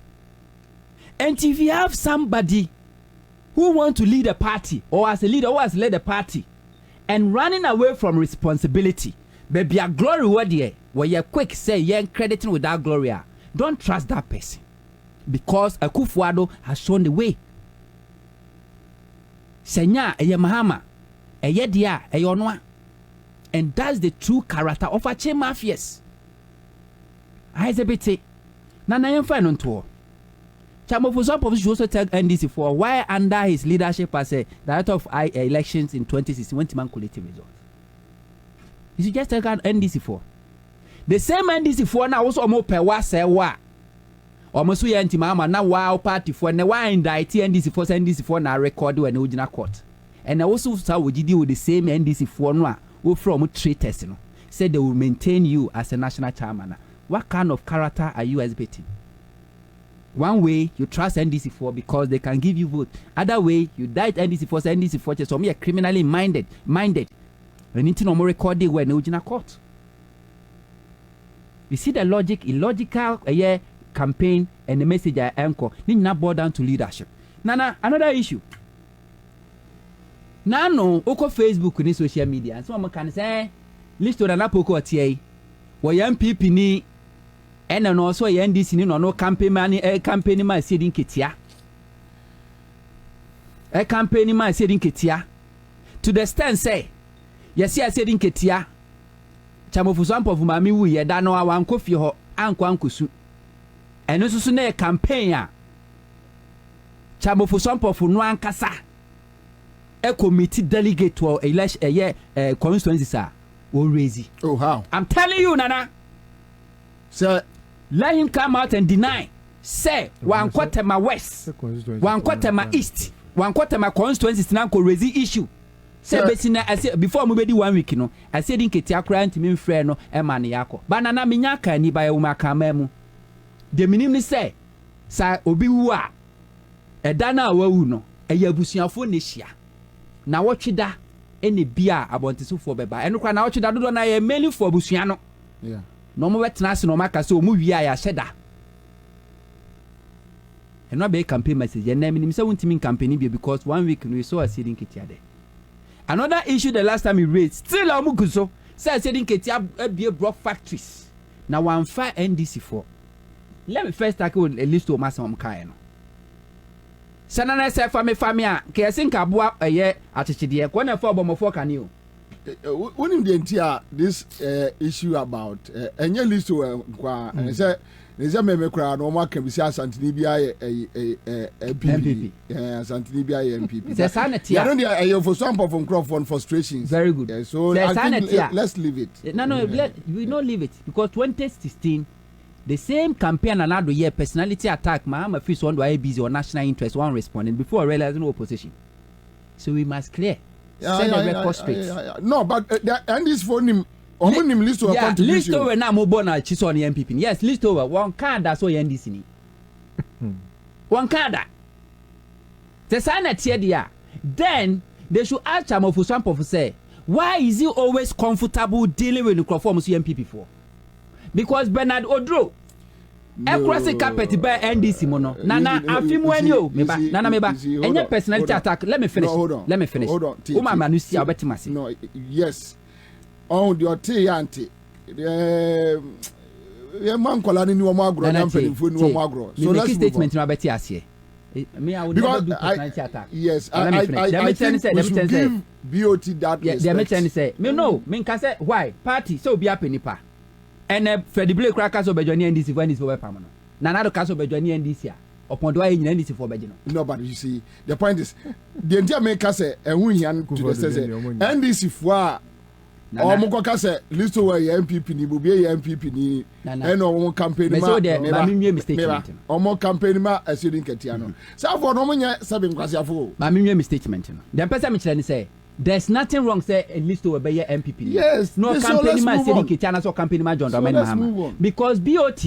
and if you have somebody who want to lead a party or as a leader who has led a party and running away from responsibility baby a glory what there where you quick say you crediting with that glory, don't trust that person because Akufo-Addo has shown the way. Senya eye mahama eye dia eye onwa, and that's the true character of a chain mafias. Aizebete na na yemfa no nto Chamofo Province also tell NDC for why under his leadership as a director of elections in 2016 went to man collective results. You should just tell NDC for the same NDC for now also more per wa say wa almost we anti mama na wow party for na why indict NDC for na record when original court and also say we deal with the same NDC for no we from traitors no said they will maintain you as a national chairman. What kind of character are you exhibiting? One way you trust NDC for because they can give you vote. Other way you doubt NDC for say NDC for so me a criminally minded. And into no more recording when original court. You see the logic, illogical campaign and the message I anchor. Need not boil down to leadership. Nana, another issue. Now no, oko Facebook ni social media. And someone can say, list to the napoko atiye. Wa MPP ni, and also NDC ni no campaign money, campaign man said in Ketia. A campaign man said in Ketia. To the stand say, yes, I said in Ketia. Chamofo sampo fu mami wu ye da no awan kofi ho anko ankosu eno susu na campaign a Chamofo sampo fu no ankasa a committee delegate to election constituencies are raise. Oh how? I'm telling you Nana, sir, let him come out and deny say one quarter my west, one quarter my east, one quarter my constituencies na ko raise issue. Say besina I say before we be 1 week no I said in Ketia kra ntimi mfrɛ no e ma ne yakɔ banana menya ka ni ba ye uma ka mamu de minim ni say sa obi wu a ɛda na wawu no ɛyɛ abusuafo ne hia na wɔtweda ene bia abontesofo bɛba ɛno kra na wɔtweda dodo na ye meli for abusua no yeah no mo betena se no maka so mu wi a ya hyeda ɛno be campaign message ɛna minim sɛ wontimi campaign bi because 1 week no we saw a in Ketia there. Another issue the last time we raised, still amuguso, says saying Ketia be block factories. Now one fire NDC for. Let me first tackle a list of Massam Kaino. Sanana said for me, Famia, Kasin Kabua a year at Chidia, one of 4 bomb 4 can you. When in the entire this issue about any list to and say there's a meme crowd no more can be Santinibia MPP Santinibia MPP. The sanity. I don't for some from Crawford frustrations. Very good. So I think let's leave it. No, we don't leave it because 2016 the same campaign another year personality attack Mahama Fis one why busy or national interest one responding before realizing no opposition. So we must clear. Set the record straight. No, but and this for him. List over contribution. List over now mo bona chiso on the MPP. Yes, list over one card that's so NDC ni. One card. The sign here then they should ask Chamofo sample for say why is he always comfortable dealing with the Crawford MPP for? Because Bernard Odro across the carpet by NDC mono. Nana afimwenyo meba. Nana meba. Any personality attack. Let me finish. Let me finish. Hold on. Uma manusi abetimasi. No, yes. On your tea auntie. Man kolani ni wamagro na mpenifu ni wamagro. So let's statement na beti asie. Me I would never do personality attack. Yes, I think we should give BOT that respect. Yeah, me tell say me no, me can say why party so be happy nipa. And Freddy Blake crackers obejoni NDC for NDC for pamano. Nana do kaso be join NDC upon do I NDC for Bejino. No, but you see, the point is, the entire make us a win to the say NDC for Omo ka say list where MPP ni bu be MPP ni and omo campaign ma omo campaign ma asiri nketia no. So for no nya 7 kwasiafo. Ma me statement no. The person me kire ni say there's nothing wrong say a list where be MPP. Yes. No campaign ma asiri nketia na so campaign ma John Dramani Mahama. Because BOT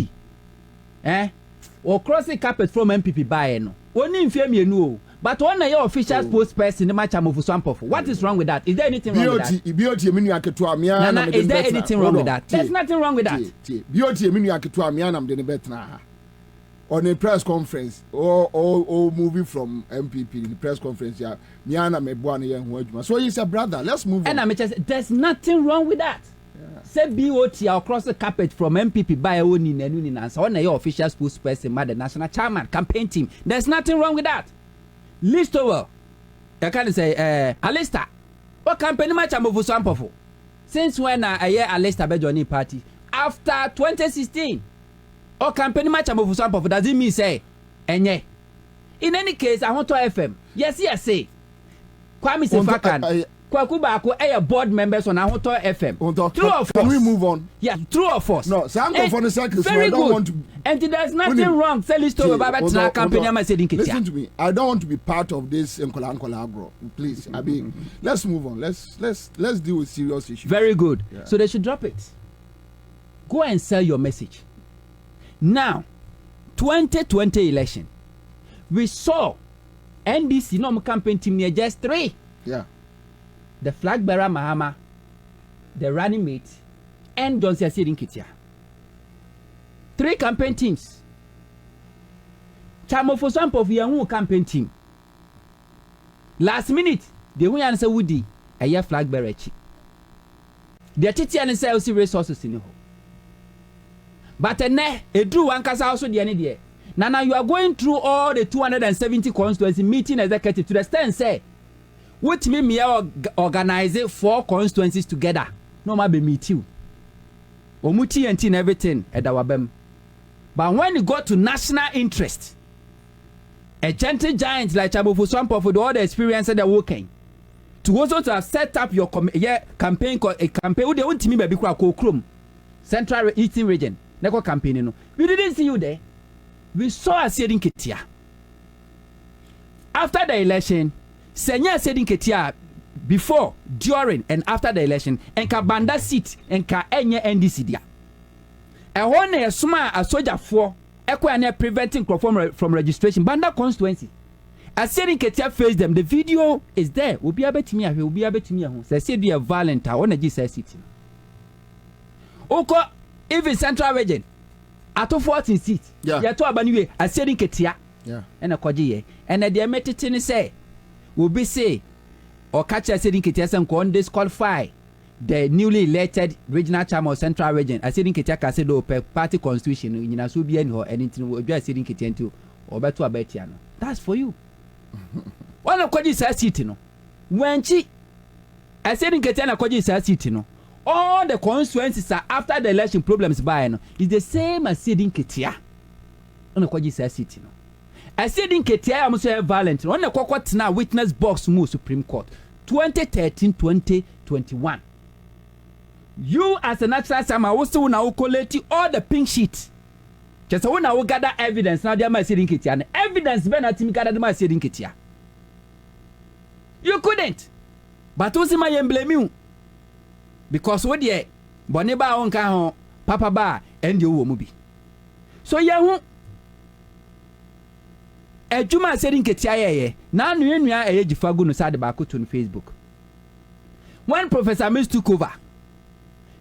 or cross the carpet from MPP by no. Oni mfie mienu o. But when your official spokesperson in the match of Swampoff, what is wrong with that? Is there anything wrong with that? Is there anything wrong with that? There's nothing wrong with that. On a press conference or moving from MPP in the press conference, so he's a brother. Let's move on. And there's nothing wrong with that. Say BOT across the carpet from MPP by owning and Ansah. On your official spokesperson, the national chairman campaign team. There's nothing wrong with that. List over. I can't say Alista. What campaign match I'm over Swampoff? Since when I hear Alista be joining party? After 2016. Or campaign match I'm over Swampoff does it mean say enye? In any case, I want to FM. Yes, say. Kwame Sefakan. Kwakuba a board members on Ahoto FM. True of Can we move on? Yeah, true of us. No, so I'm going for the second. Very good. And there's nothing wrong. Listen to me. I don't want to be part of this Nkola bro. Please, I mean, let's move on. Let's deal with serious issues. Very good. Yeah. So they should drop it. Go and sell your message. Now, 2020 election, we saw NDC no campaign team near just 3. Yeah. The flag bearer Mahama, the running mate, and Johnson Sidin Kitia. 3 campaign teams. Chamo for some of your campaign team. Last minute, the who answer Woody, a year flag bearer. The Titian and sales resources in the home. But a drew one casa also the end. Now you are going through all the 270 constituency meeting executive to the stand say. What me organize 4 constituencies together. No ma be meet you. Omuti and everything at our bem. But when you go to national interest, a gentle giant like Chabofu Swampoff with all the experience that they're working, to also to have set up your campaign a campaign with the own team baby Krum, Central Eastern Region, Neko campaign. No, we didn't see you there. We saw a setting Kitia. After the election. Senya said in Ketia before, during, and after the election, and ka banda seat and ka enye NDC dia. And when a suma a soldier for equine preventing from registration, banda constituency. I said in Ketia face them, the video is there. Will be able to me, will be able to me. They said be a violent, I want to just say Oko, even Central Region, at 14 seats. Yeah, to Abaniwe, I said in Ketia. Yeah, and a Kwaji, and a dear Metitini say. Will be say or catch a sitting Kitiasan con disqualify the newly elected regional chairman of Central Region. A sitting Kitiaka said, per party constitution in Nasubian or anything will be a sitting Kitianto or better a Betiano. That's for you. One of Kodis says sitting. When she a sitting Kitiana Kodis says sitting. All the constituencies are after the election problems by no is the same as sitting Kitia. On the Kodis says sitting. I said in Ketia, I'm saying violent. On the court now witness box move Supreme Court 2013-2021. You as a natural summer also now collect all the pink sheet. Just when I will gather evidence now, they are saying Ketia. Evidence better to me gather my saying Ketia. You couldn't, but who's my blame you? Because what ye Boneba on Kaho, Papa Ba, and you will be. So yeah. Ejuma said in Ketia, now you are a Jifagu no side back on Facebook. When Professor Mills took over,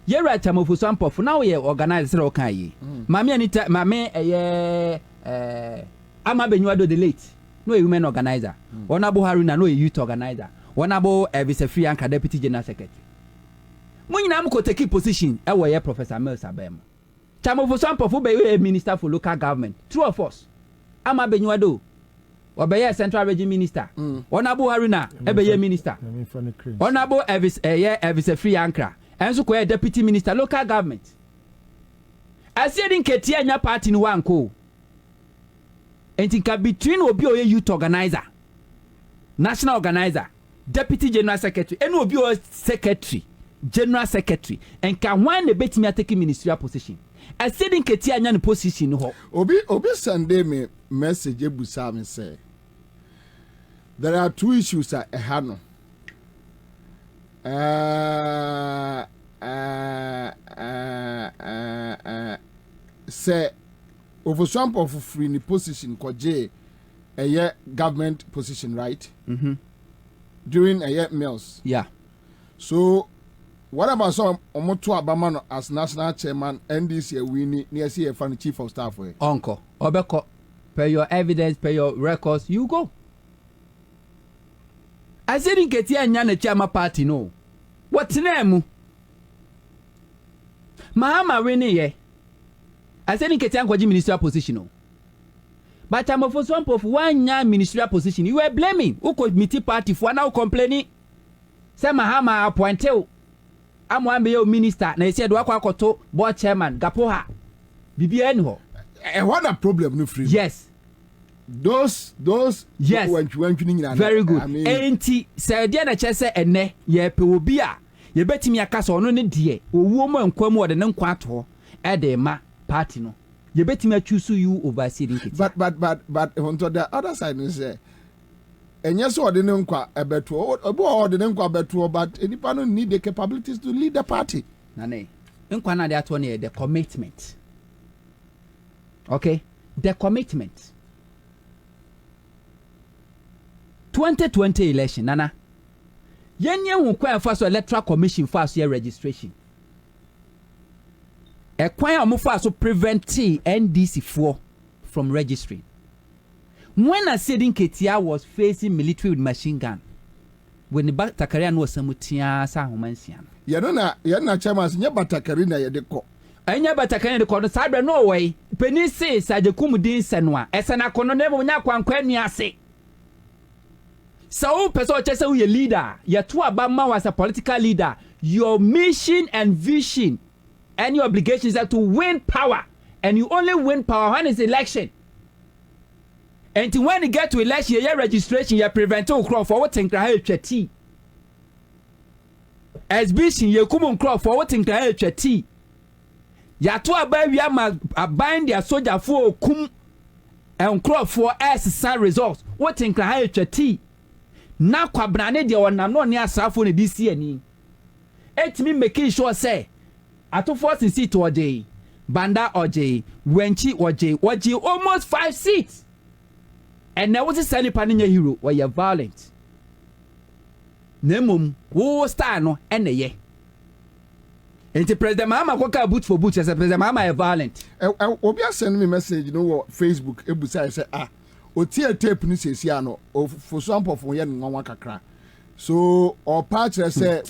you're right, Chamofu Swampoff, now you organize Rokai. Mammy Anita, Mammy, Ama Benuado the late, no women organizer. Honorable Haruna, no youth organizer. Honorable Vice Free Anchor Deputy General Secretary. When I'm going to take position, I will hear Professor Mills Abem. Chamofu Swampoff be a minister for local government. True or false? Ama Benuado. Obeye Central Region Minister. Honorable Haruna, Ebeye Minister. Honorable Vice Free Anchor. And so Deputy Minister, local government. I said in Ketia nya party no one ko. And think between obi oye youth organizer, national organizer, deputy general secretary, and obi oye secretary, general secretary, and can one the bet me take ministerial position. I said in Ketia nyan position ho. Obi Sunday me message ebusa me say there are two issues at Hano. Say over some of free in position koje a year government position, right? During a year meals. Yeah. So what about some Omoto Abamano as national chairman NDC winnie near CFA and chief of staff? Uncle, Obeko, per your evidence, per your records, you go. I said in Ketia Nyana Chama party, no. What's name? Mahama Winnie, ye. I said in Ketia Kwaji ministerial position, no. But I'm for some of 1 year ministerial position. You were blaming. Who could meet party for now complaining? Say Mahama appointed. I'm one be your minister. Na said Wakwakoto, board chairman, Gapoha. BBN ho. And what a problem, no free. Yes. Those yes. Very good. I mean, Enti say dia na chese ene ye pe obi a ye betimi akasa ono ne de owuo mo enkwam wo de ne nkwa to e de ma party no ye betimi choose you over sitting kit. But on the other side is say enye so de ne nkwa ebeto obo de ne nkwa beto but enipa no need the capabilities to lead the party. Nane nkwa na de ato ne the commitment. Okay? The commitment. 2020 election, Nana. Yenye wukwa first electoral commission first year registration. A kwanya omo first prevent NDC from registering. When I said in Ketia was facing military with machine gun, when the Batakarian was samutia sa humansian. Yana chairman nya Batakari na ye de ko. Anya Batakari de ko no sabe no way. Peni say sa de kumudin senwa. Esa na kono ne mo nya kwankwa nuase. So, person just say you're a leader. You're too Obama as a political leader. Your mission and vision and your obligations are to win power. And you only win power when it's election. And when you get to election, your registration, you're preventing crowd for what in Krahel as vision, you're coming crowd for what in Krahel you're too Obama, a bind their soldier for kum and crowd for as results. What in Krahel na Kwabena ne de wonam no ne asrafo ne DC ani etimi making sure say atofo seat oje banda oje wenchi oje almost 5 seats and now what is any paninya hero where you violent nemum wo star no ene ye enti president Mahama kwaka boot for boot as president Mahama violent obi send me message no Facebook ebusa say otie tape ni sesi ano for some of ye nwanwa kakra so or patch say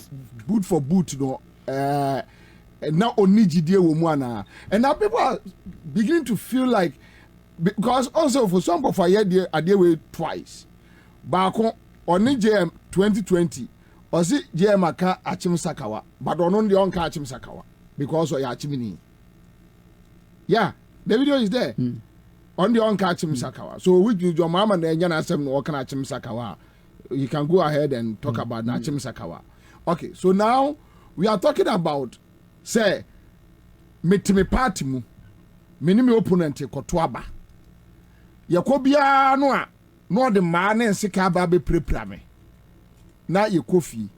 boot for boot no now onigidie wo mu ana and now people are beginning to feel like because also for some of ye dey adewe twice baako oni JM 2020 osi JM aka achim sakawa but ono ndi onka achim sakawa because o ya achimini yeah the video is there on the on catch him Sakawa. So which your mama and Yana Sam no can catch him Sakawa. You can go ahead and talk about Nachim Sakawa. Okay, so now we are talking about say metime party mu minimi opponent Kotwaba. Yakobia no the man and Sikaba be preprame. Now you coffee.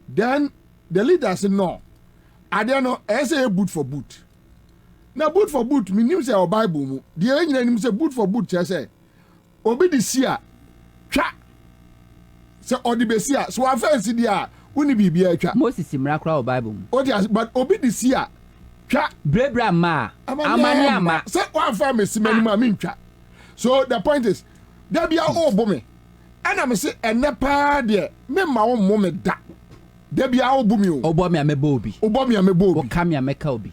Then the leader said no. I don't know as a boot for boot. Na boot for boot minim say o Bible mu de anyina nim say boot for boot say obi de sia twa say odi be sia so offense dia uni bibia twa Moses mrakra o Bible mu odi but obi de sia twa brebra ma amani ama say one family simani ma min twa so the point is there be a obo me ana me say ene pa de me ma wo mo me da there be a obo me o obo me ameba obi o kam ya meka obi.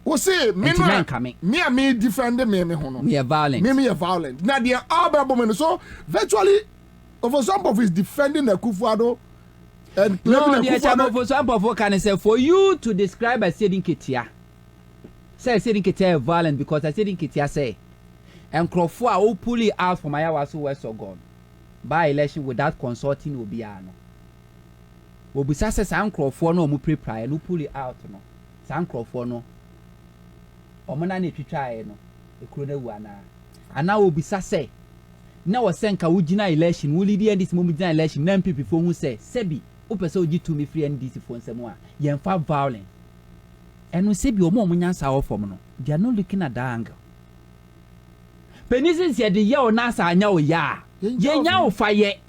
We say me defend me hono. Me violent. Me violent. Now they are all so virtually over some of is defending the Kufuado and no, the for some of can say for you to describe a Sedin Ketia. Say Sedin Ketia violent because I Sedin Ketia say and Crawford will pull it out from Ayawaso West or gone by election without consulting Obiano. Obisa says San Crawford no mu prepare no pull it out no. San Crawford no. Omana ne twitwa no. Ekrona wana. Ana obisa say na wo senka wugina election wo lead this moment election na MPP fo hu say sebi o pese ogi to me free NDC fo nsem a yemfa violence. Enu sebi omo nyansa wo fom no. They are not looking at that angle. Penisi said the year na sa anya o ya. Ye nya o faye.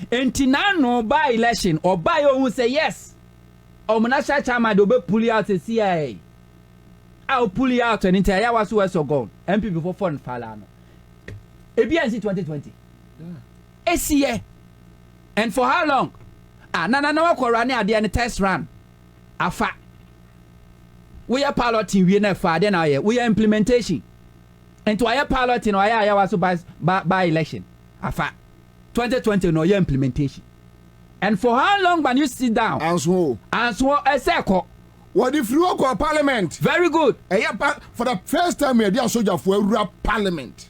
Enti na no by election or by who say yes. Omna sha chama do be pull out the CIA. I'll pull you out and entire was west or gone. MP before fun falano. ABNC 2020. Yeah. ACA. And for how long? No run at the test run. Afa. We are piloting, we never far then we are implementation. And to our piloting or I was by election. Afa 2020 no implementation. And for how long when you sit down? Answer a circle. What if you go parliament? Very good. For the first time we are soldier for parliament.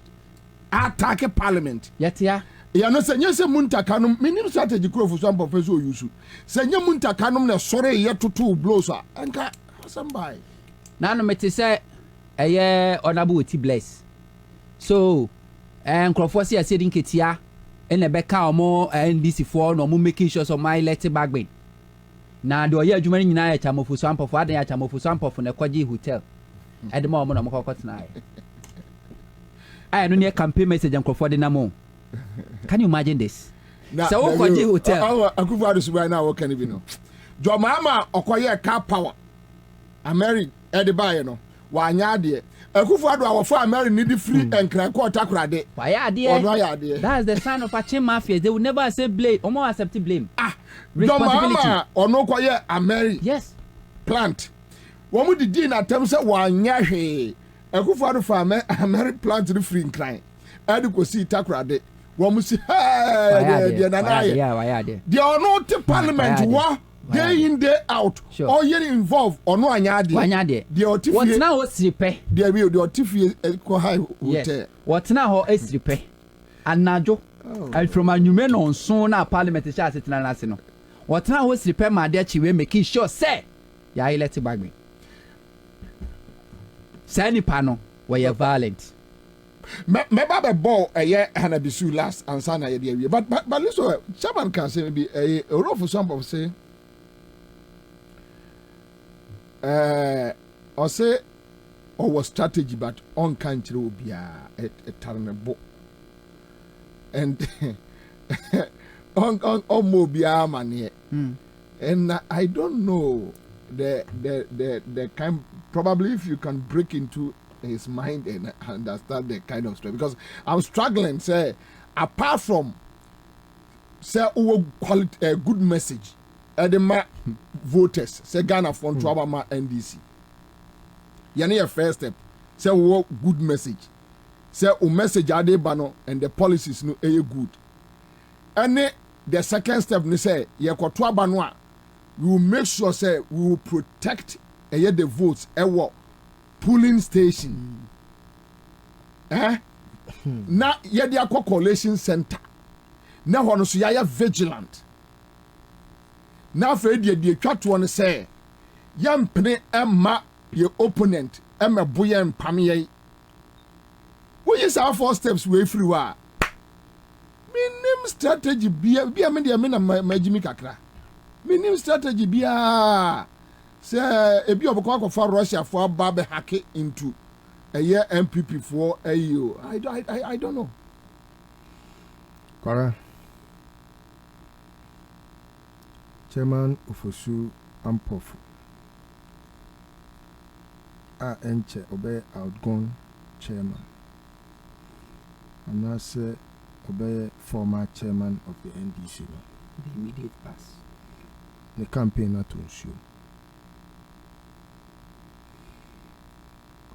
Attack parliament. Yet yeah. Ya no se nyese munta kanum minim strategy kro fu so professor yusu. Se nye munta kanum na sore ye tutu blows a enka somebody. Na no meti say eye honorable ti bless. So Crawford say say din ketia ene beka omo NDC for no mo making sure so my let back bin. Na de oye adwuma nyina ya chamofu so ampofo adan ya chamofu so ampofo na kwaji hotel. Edema omo na mo kokotena ai. I no near campaign message and Crawford na mo. Can you imagine this? So kwaji hotel. Akufu adu right now what can it be no. Jo mama okoye car power. Ameri ede bae no. Wa anya de. Akufu adu awofo Ameri need free and cry quarter krade. Why ade? That's the sign of a chain mafia. They will never accept blame. Omo accept blame. Mama ono kwaye Ameri. Yes. Plant. Womu di di na tem se wa anya hwe. Akufu adu fa Ameri plant the free and cry. Ade ko si takrade. Womu si de na na ye. Yeah, why ade? They are not the parliament wa day in day out. Sure. All year involved ono anya de. Wanya de. The otifie. What now o siripe? There we the otifie ko high hotel. What now ho esiripe? Anajo. From anyume no nso na parliament sha asetina na se no. What now ho siripe ma de chiwe making sure say ya let bagbe. Say nipa no we violent. Me ba ball Hanabisu last Ansah na ye dey. But listen, Chairman can say maybe a role for some of say or say was strategy but on country will be a terrible and on mobile money. And I don't know the kind, probably if you can break into his mind and understand the kind of story, because I'm struggling. Say apart from say quality a good message, edema voters say Ghana from Kwabena NDC. Yani your first step. Say good message. Say message ade bano and the policies no good. And the second step ni say ye kwatwa bano we will make sure say we will protect the votes polling station. Na ye dia collation center. Na hono so ya vigilant. Na fe de twato no say yampene emma ye opponent emma boye mpam ye. Wo yes our four steps way free wa. Minim strategy bia me de me na magimi kakra. Minim strategy bia say ebi oboko akwa Russia for ba be hack into a year MPP for AU. I don't know. Kora Chairman Ufosu Ampofu enche obey outgone chairman. And I say obey former chairman of the NDC. The immediate pass. The campaign not to ensure.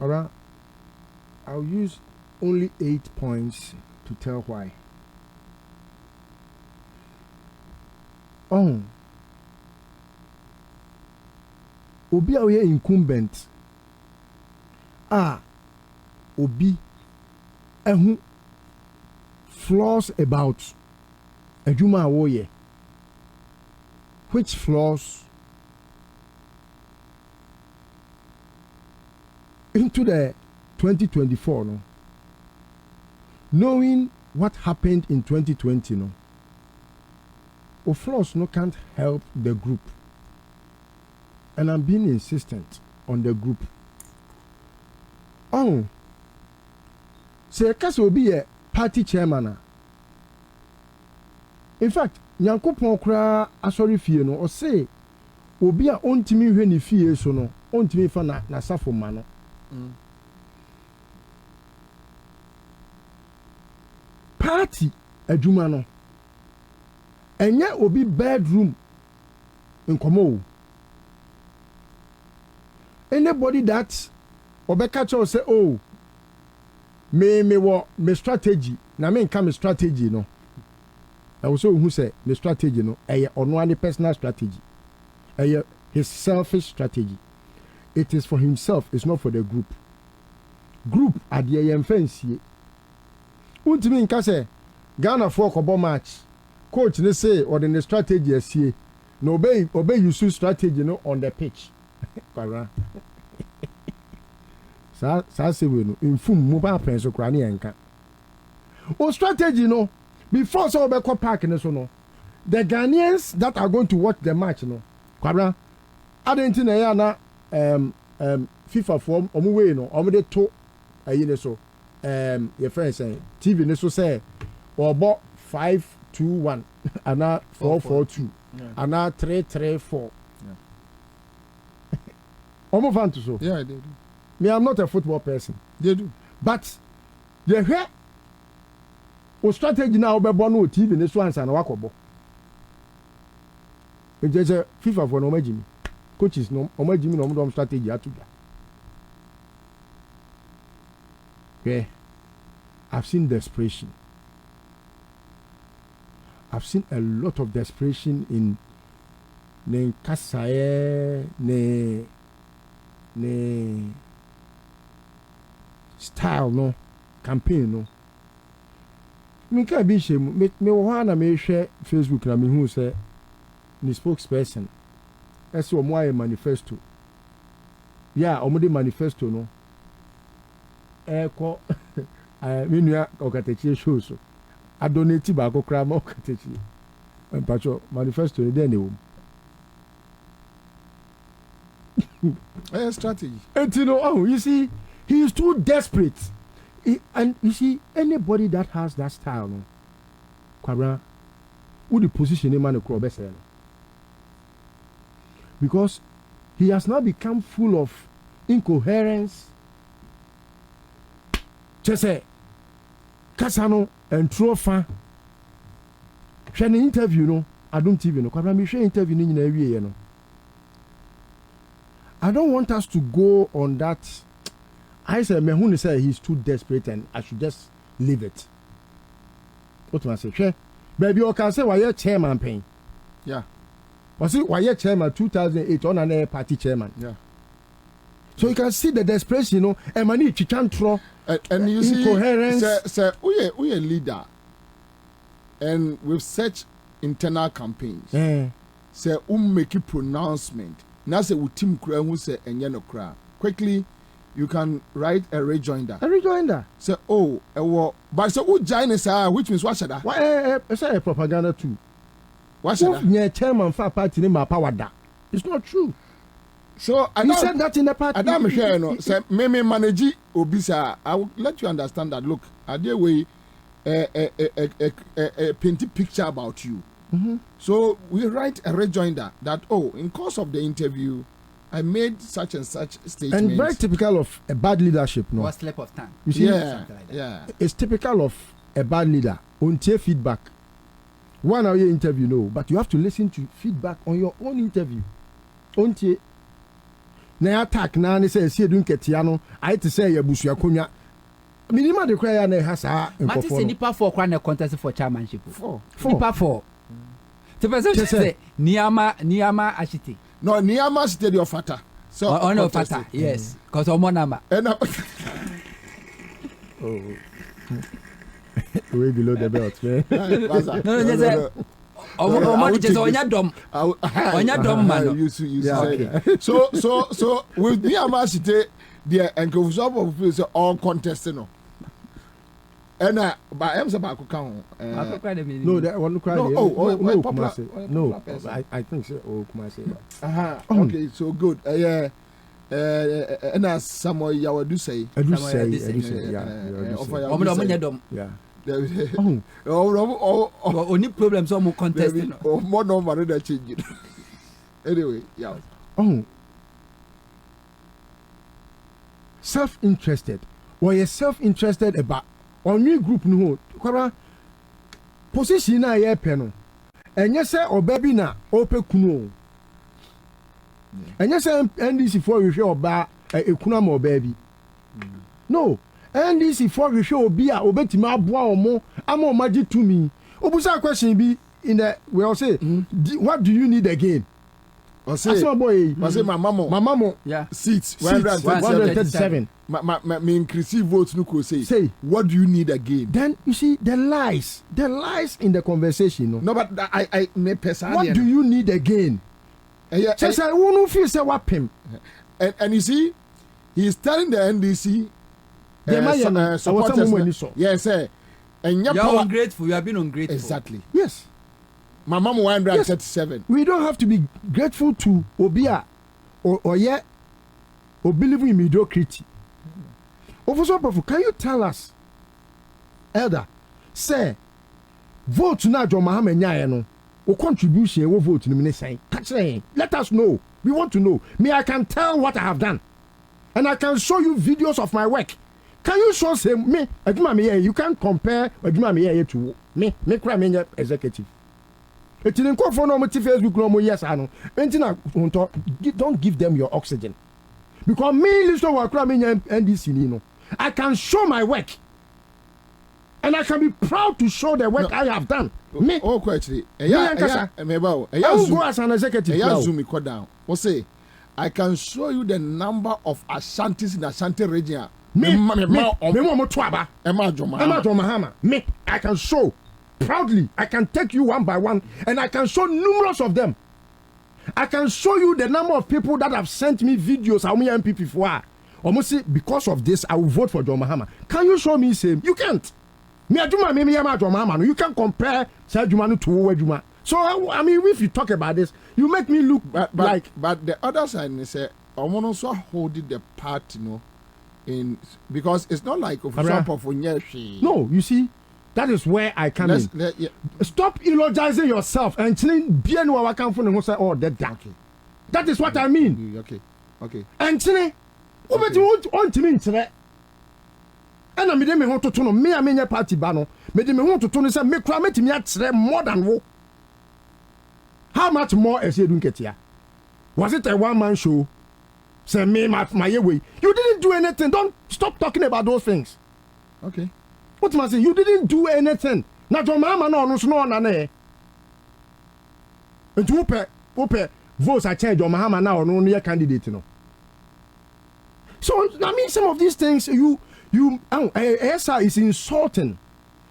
Alright, I'll use only 8 points to tell why. Obi a incumbent. Obi ɛho flaws about adwuma a wɔyɛ which flaws into the 2024 no knowing what happened in 2020 no flaws no can't help the group and I'm being insistent on the group sɛ ɛka sɛ obi yɛ party chairman in fact nyankopɔn koraa asɔre fie no ɔse obi a ɔntumi hwɛ ne fie so no ɔntumi fa n'asafo ma no party adwuma no ɛnyɛ obi bedroom nkɔmɔ o anybody that ɔbɛka kyerɛw sɛ oh me wɔ me strategy na me nka me strategy no ɛwɔ sɛ ohu sɛ me strategy no ɛyɛ ɔno ani personal strategy ɛyɛ his selfish strategy it is for himself it's not for the group adeɛ yɛn mfa nsie wontumi nka sɛ Ghanafoɔ kɔbɔ match coach ne say ɔde ne strategy asie na obey use strategy no on the pitch kwara saa se we no mfum mu ba pen so kora ne yanka o strategy no before so obekɔ park ne so no the Ghanaians that are going to watch the match no kwara adenti na ya na FIFA form omu we no omu de to ayi ne so your friend say TV ne so say obo 5-2-1 ana 4-4-2 ana 3-3-4 omu fan to so yeah they do. Me, I'm not a football person. They do. But the head o strategy now be born no TV ne so Ansah na wakobo. It is a FIFA for no majimi. Coaches no majimi no mo strategy atuga. Yeah. I've seen desperation. I've seen a lot of desperation in Kasaye ne style no campaign no me ka bi shemu me wo ha na me hwɛ Facebook na me hu sɛ ni spokesperson ɛsɛ ɔmo ayɛ manifesto ya ɔmo de manifesto no ɛkɔ me nua ɔkatakyie show so adonate baako koraa ma ɔkatakyie mpacho manifesto ne den ɛwɔ mu strategy you see he is too desperate. And you see, anybody that has that style, no, Kwabena, who the position in man across best, because he has now become full of incoherence. Just say, Kasano and Trofa. Share an interview, no, I don't TV, no, Kwabena, me share interview in every year, no. I don't want us to go on that. I said, Mehuni said he's too desperate and I should just leave it. What do I say? Sure. Baby, you can say, why you're chairman paying? Yeah. But see, why you're chairman 2008 on an air party chairman? Yeah. So you can see the desperation, you know, and money chichantro and you incoherence. See, we a leader, and with such internal campaigns, say make a pronouncement. Now say we team kura who say enyano kura quickly. You can write a rejoinder. A rejoinder. Say, but so who join us? Which means what should I? Why? It's a propaganda too. What should I? Yeah, chairman for party name power da. It's not true. So he said that in the party. Adam share no. Say me manage obisa. I will let you understand that. Look, I did way a painted picture about you. Mm-hmm. So we write a rejoinder that in course of the interview, I made such and such statement. And very typical of a bad leadership, no? Or slip of tongue. You see, yeah. It's typical of a bad leader. Until feedback. 1 hour interview, no, but you have to listen to feedback on your own interview. Until na attack na ne say see dun ketiano, I to say yabusu akonya. Minima de cry na ha sa nkofo. Mati se nipa 4 kwa na contest for chairmanship. 4. Nipa 4. To person say Niama Ashiti. No, Niama state your fata. So no fata. Yes, because omo number. Way below the belt, man. No, just say. Oh, just on your dom. On your dom, man. You say. So with me, I must say, the encouragement of people all contesting. And but I'm about to count. No, that one cry. No, I think so. Oh, Kumasi. Okay, so good. Yeah. And as someone you would do say. I do say. Yeah. Only problems are more contesting. Or more normal than changing. Anyway, yeah. Self-interested. Or you're self-interested about on new group no. Kwara position na ye pe no. Enye se obabi na ope kunu. Enye se NDC for you hwe oba ekunu ma obabi. No. NDC for you hwe obi a obetima aboa omo ama omaji to me. Obusa question bi in the we all say what do you need again? I say my mama yeah seats 137. Me increase votes no ko say what do you need again? Then you see the lies in the conversation. No, but I me person. What do you need again? Just I won't feel say what him. And you see, he is telling the NDC. Supporters. Yes, sir. And you're ungrateful. You have been ungrateful. Exactly. Yes. My mom 137. We don't have to be grateful to Obia or yet or believe in mediocrity. Officer Prof, can you tell us, Elder, say, vote now, John Mohammed Nyano, or contribution, or vote to the minister? Let us know. We want to know. Me, I can tell what I have done, and I can show you videos of my work. Can you show me? You can't compare to me. Me, crime executive. It didn't come for no Facebook no more. Yes, I know. Don't give them your oxygen, because me listen what crime NDC no. I can show my work, and I can be proud to show the work I have done. Me, question. I will go as an executive. Zoom me down. What say? I can show you the number of Ashantis in Ashanti region. Me, I can show proudly. I can take you one by one, and I can show numerous of them. I can show you the number of people that have sent me videos. How many MPP for? Almost because of this, I will vote for John Mahama. Can you show me same? You can't. Me Ajuma, me John Mahama. You can't compare Sajumanu to Owejuma. So I mean, if you talk about this, you make me look like. But the other side is say, I want also hold the part, in because it's not like no, you see, that is where I come in. Stop eulogizing yourself and saying, "Bien wa come from and say, oh, that donkey." That is what I mean. Okay. And today. What do you want to mean today? And I made me want to know me. I mean, your party banner made me want to know say me cry me at more than wo. How much more is you doing it here? Was it a one-man show? Say me my way. You didn't do anything. Don't stop talking about those things. Okay. What am I saying? You didn't do anything. Now your mama no na. And to open votes I change your mama now no near candidate no. So I mean, some of these things Ansah is insulting.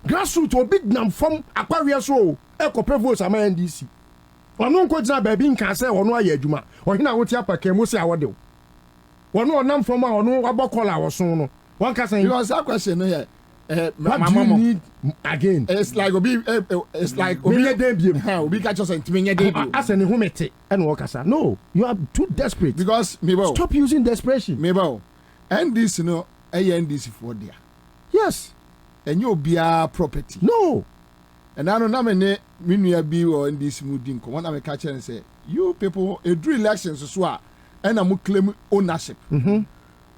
Grassroots or big nam from Aquarius row, Eco Prevost am NDC. Or no question baby in cancer or no yeduma, or hina what yapa came was our do. Or no nam from our no abocola or so. One can say, because that question here. What do you need again? It's like Obi debut. Obi catch us and me debut. As an humete and workasa. No, you are too desperate. Because stop using desperation. And this NDC for there. Yes. And you'll be our property. No. And I don't know many be or NDC moving. One I'm catcher and say, you people a drew elections as well, and I'm claim ownership.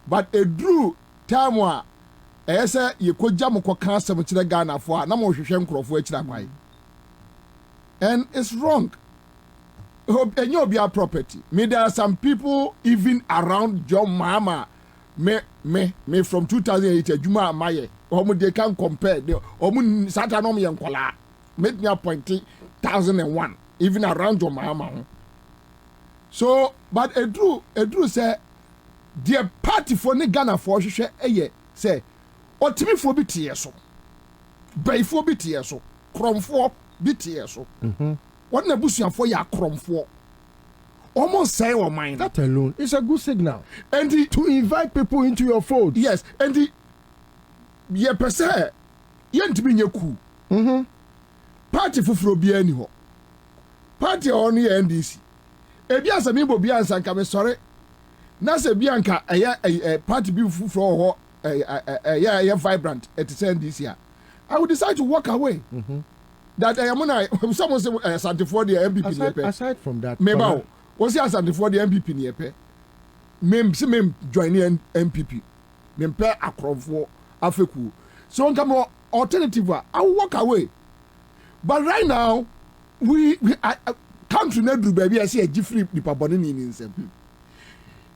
But a drew time ɛsɛ yɛkɔgya mo kɔka asɛm kyerɛ Ghanafoɔ a na mo hwehwɛ nkurɔfoɔ akyira kwae, and it's wrong. And you'll be our property. There are some people even around John Mahama me from 2008 Juma Maye they can compare the Satanom Yankola make me appointee 1001 even around John Mahama. So but Edru say the party for Ghana for say or Timmy for BTS. bɛyifo bi teɛ so krɔmfoɔ bi teɛ so wɔn na busuafoɔ yɛ akrɔmfoɔ almost say or mine. That alone is a good signal. And to invite people into your fold. Yes, and the ye per se yent be cool. Party fufuro bi ani ho. Party on the NDC. Ebia sa mi bo bia nsan ka me sorry. Na se bia nka a party bi fufuro ho a vibrant at NDC. I would decide to walk away. That I am someone say Santifo the MPP. Aside from that, maybe was he Santifo the MPP near pe. Mem join the MPP. Mem pe akrofo afeku. So come alternative I will walk away. But right now we country na do baby I see a different nipa boni ni nsem.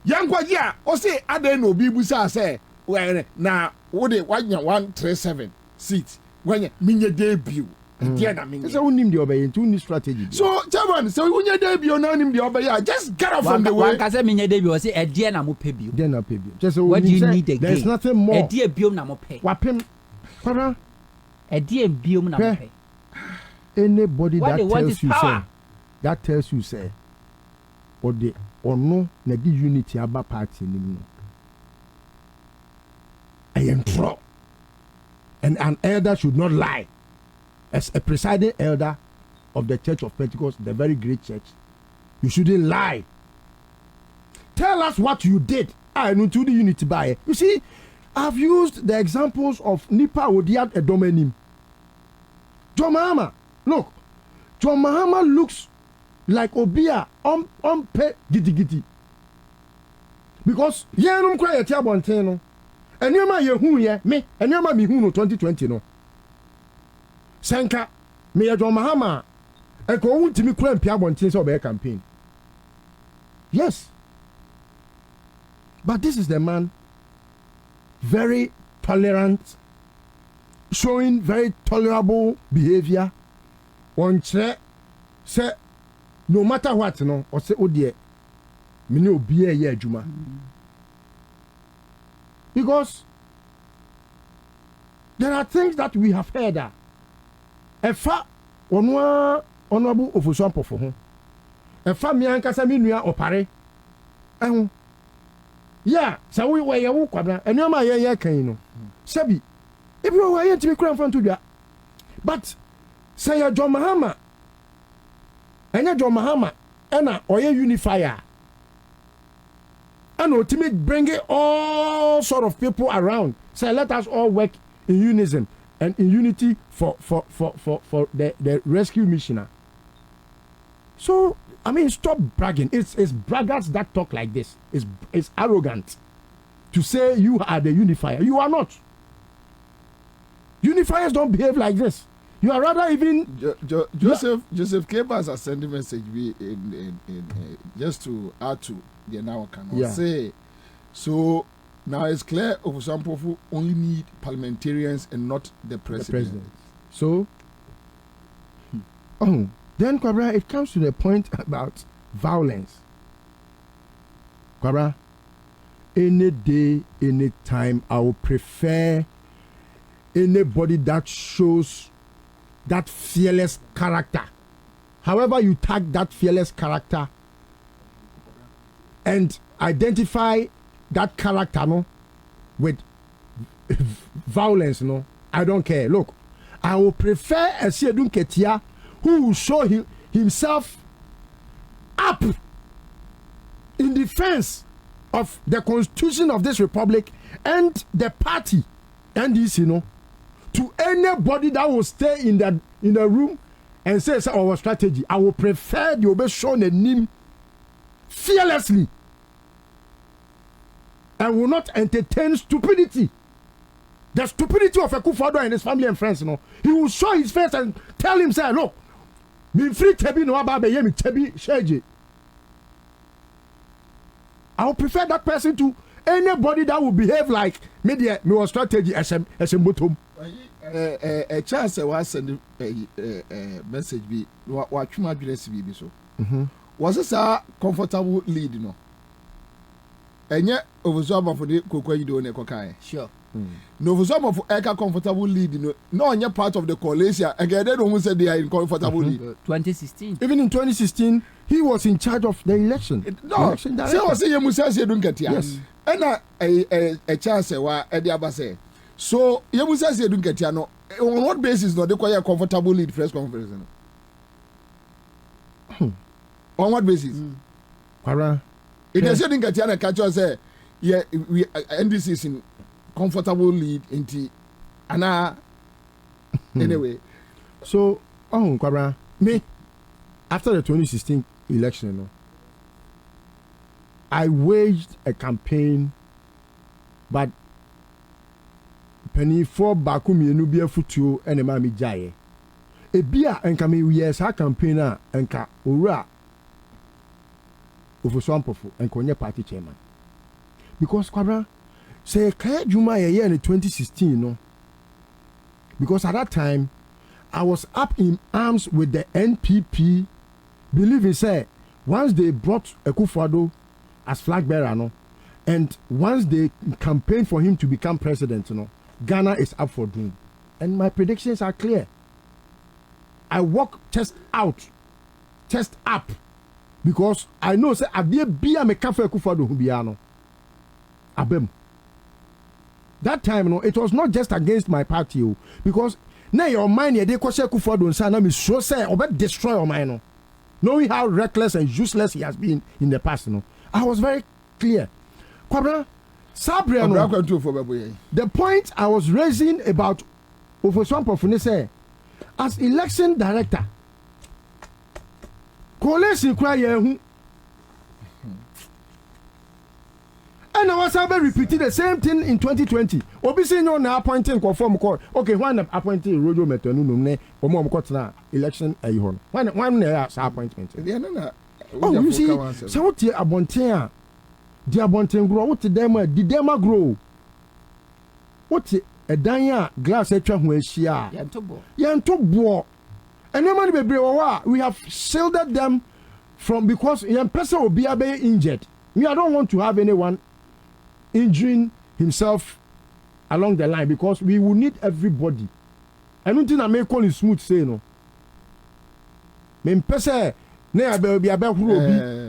Yankwaji a o say ade na obi busa say na wo de 137 seats when minye debut. So we need the obey into strategy. So chairman, so when you debut on him the obey, just get off from the way. One can say minye debut say a dear na mo pay bill. Then I pay bill. Just so what do you need again? There's nothing more. A dear bill na mo pay. Wapim, para. A dear bill na mo pay. Anybody that tells you say, or the or no na the unity about party anymore. I am trouble. And an elder should not lie. As a presiding elder of the Church of Pentecost, the very great church, you shouldn't lie. Tell us what you did. I know to the unity by. You see, I've used the examples of Nipa Odiat Edomenim. John Mahama, look, John Mahama looks like Obia on pe giti. Because yeah, no cry at Yabon and you my ye me, and you my me 2020 no. Sanka, me a John Mahama, and go to me cramp Yabon of a campaign. Yes. But this is the man, very tolerant, showing very tolerable behavior. One say, no matter what, no, or say, oh dear, me no be a year, Juma. Because there are things that we have heard. A fa onwa honorable official for him. A fa mi ankasa mi nua opare. Ehun. Yeah, so we were ya wo kwabra. Enu ma ye kan no. Sabi. If you were to be crown front to dia. But say ya John Mahama. Enya John Mahama ena oye unifier. And ultimately bringing all sort of people around. Say let us all work in unison and in unity for the rescue missioner. So I mean, stop bragging. It's braggers that talk like this. It's arrogant to say you are the unifier. You are not. Unifiers don't behave like this. You are rather even Joseph Kebas has sent a message in just to add to the now can say so now it's clear of some people only need parliamentarians and not the president. So then Kwabra, it comes to the point about violence. Kwabra, any day, any time, I would prefer anybody that shows that fearless character. However you tag that fearless character and identify that character with violence, I don't care. Look, I will prefer a Siedun Ketia who will show himself up in defense of the constitution of this republic and the party NDC, to anybody that will stay in the room and say our strategy. I will prefer the obey shown a name fearlessly and will not entertain stupidity. The stupidity of a Kufado and his family and friends, he will show his face and tell himself, look, me free tebi no aba be me tebi sheje. I will prefer that person to anybody that will behave like me was strategy as a bottom. A chance was send a message be what chuma dress be so. Was this a comfortable lead, And yet overabsorb for the cocoa you do ne kokai. Sure. No, for some of Eka comfortable lead, no, on your part of the coalition. Again, they don't say they are in comfortable lead. 2016. Even in 2016, he was in charge of the election. No, say what say you must say don't get here. Yes. And a chance wa Eddie Abase. So you must say don't get here. No, on what basis no they call a comfortable lead press conference? On what basis? It is saying that you catch us say yeah we NDC is in comfortable lead into anyway. So Kwabena, me after the 2016 election, I waged a campaign, but penny for Bakumi Nubia Futu and a Mami Jaye. A beer and come yes, our campaigner and ka ura over Swampofo and Konya party chairman. Because Kwabena say Kaya Juma a year in 2016, no. Because at that time I was up in arms with the NPP, believing say once they brought Akufo-Addo as flag bearer, no, and once they campaigned for him to become president, no, Ghana is up for doom. And my predictions are clear. I walk chest out, chest up, because I know say Abia Bia me kafe Akufo-Addo hubiano. Abem. That time, no, it was not just against my party, because now your mind, they kwase Akufo-Addo and say, "Na me so say, obe destroy your mind." No, knowing how reckless and useless he has been in the past, no, I was very clear. Kwabena, Sabriano, the point I was raising about Ofoswampofune say, as election director, coalition cry yehu. And I was able to repeat the same thing in 2020. Obi say no na appointing conform call. Okay, when appointing Rojo Metonu no ne omo na election ayihon. When na appointment. Oh, you see, so what the abonten a the abonten grow what them the dem grow. What a dan a glass etwa ho ahia. Yanto bo. And no man bebre we have shielded them from because yan person will be injured. Me, I don't want to have anyone injuring himself along the line because we will need everybody. I don't think I may call it smooth say no. Me pese na be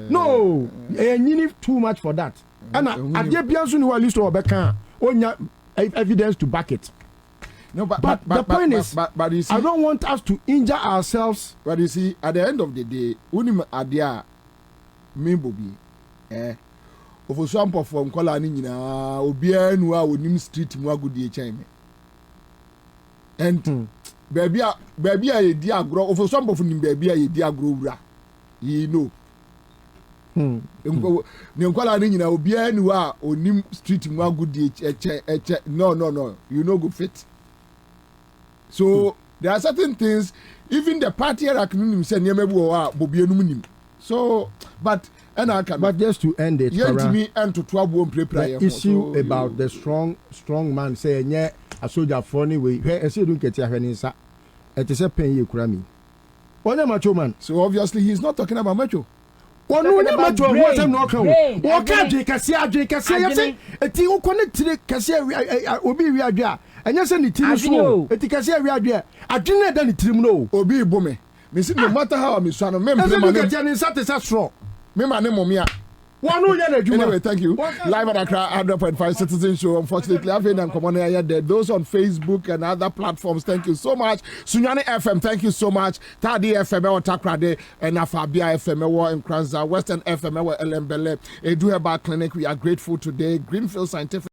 no, you need too much for that. And I dey bianso ni wa list of obeka onya evidence to back it. No, but the point is, but you see, I don't want us to injure ourselves. But you see, at the end of the day, unim adia me Bobie, Ofo swampo from kola ni nyina obia nu a onim street mu agudi echan. And baby a ye di agro ofo swampo nim baby a ye di agro wura. You know. Ne kola ni nyina obia nu a onim street mu agudi eche no you know go fit. So there are certain things even the party hierarchy say nemebu o Bobie enum nim. So but just to end it, the issue about the strong man saying yeah a soldier funny way I say don't get your inside it is a pain you cry me. One macho man. So obviously he's not talking about macho. One no macho was no come. What can't you kasi you say it you connect to the kasi obi wi adua and you say the team so it kasi wi adua adwene da the team no obi bome me say no matter how I'm so no me get your inside is strong. Anyway, thank you. Live at Accra 100.5 Citizen Show. Unfortunately, I've been on there. Those on Facebook and other platforms, thank you so much. Sunyani FM, thank you so much. Tadi FM, Takrade, and Afabia FM, in Kranza, Western FM, Elembele, Eduheba Clinic. We are grateful today. Greenfield Scientific.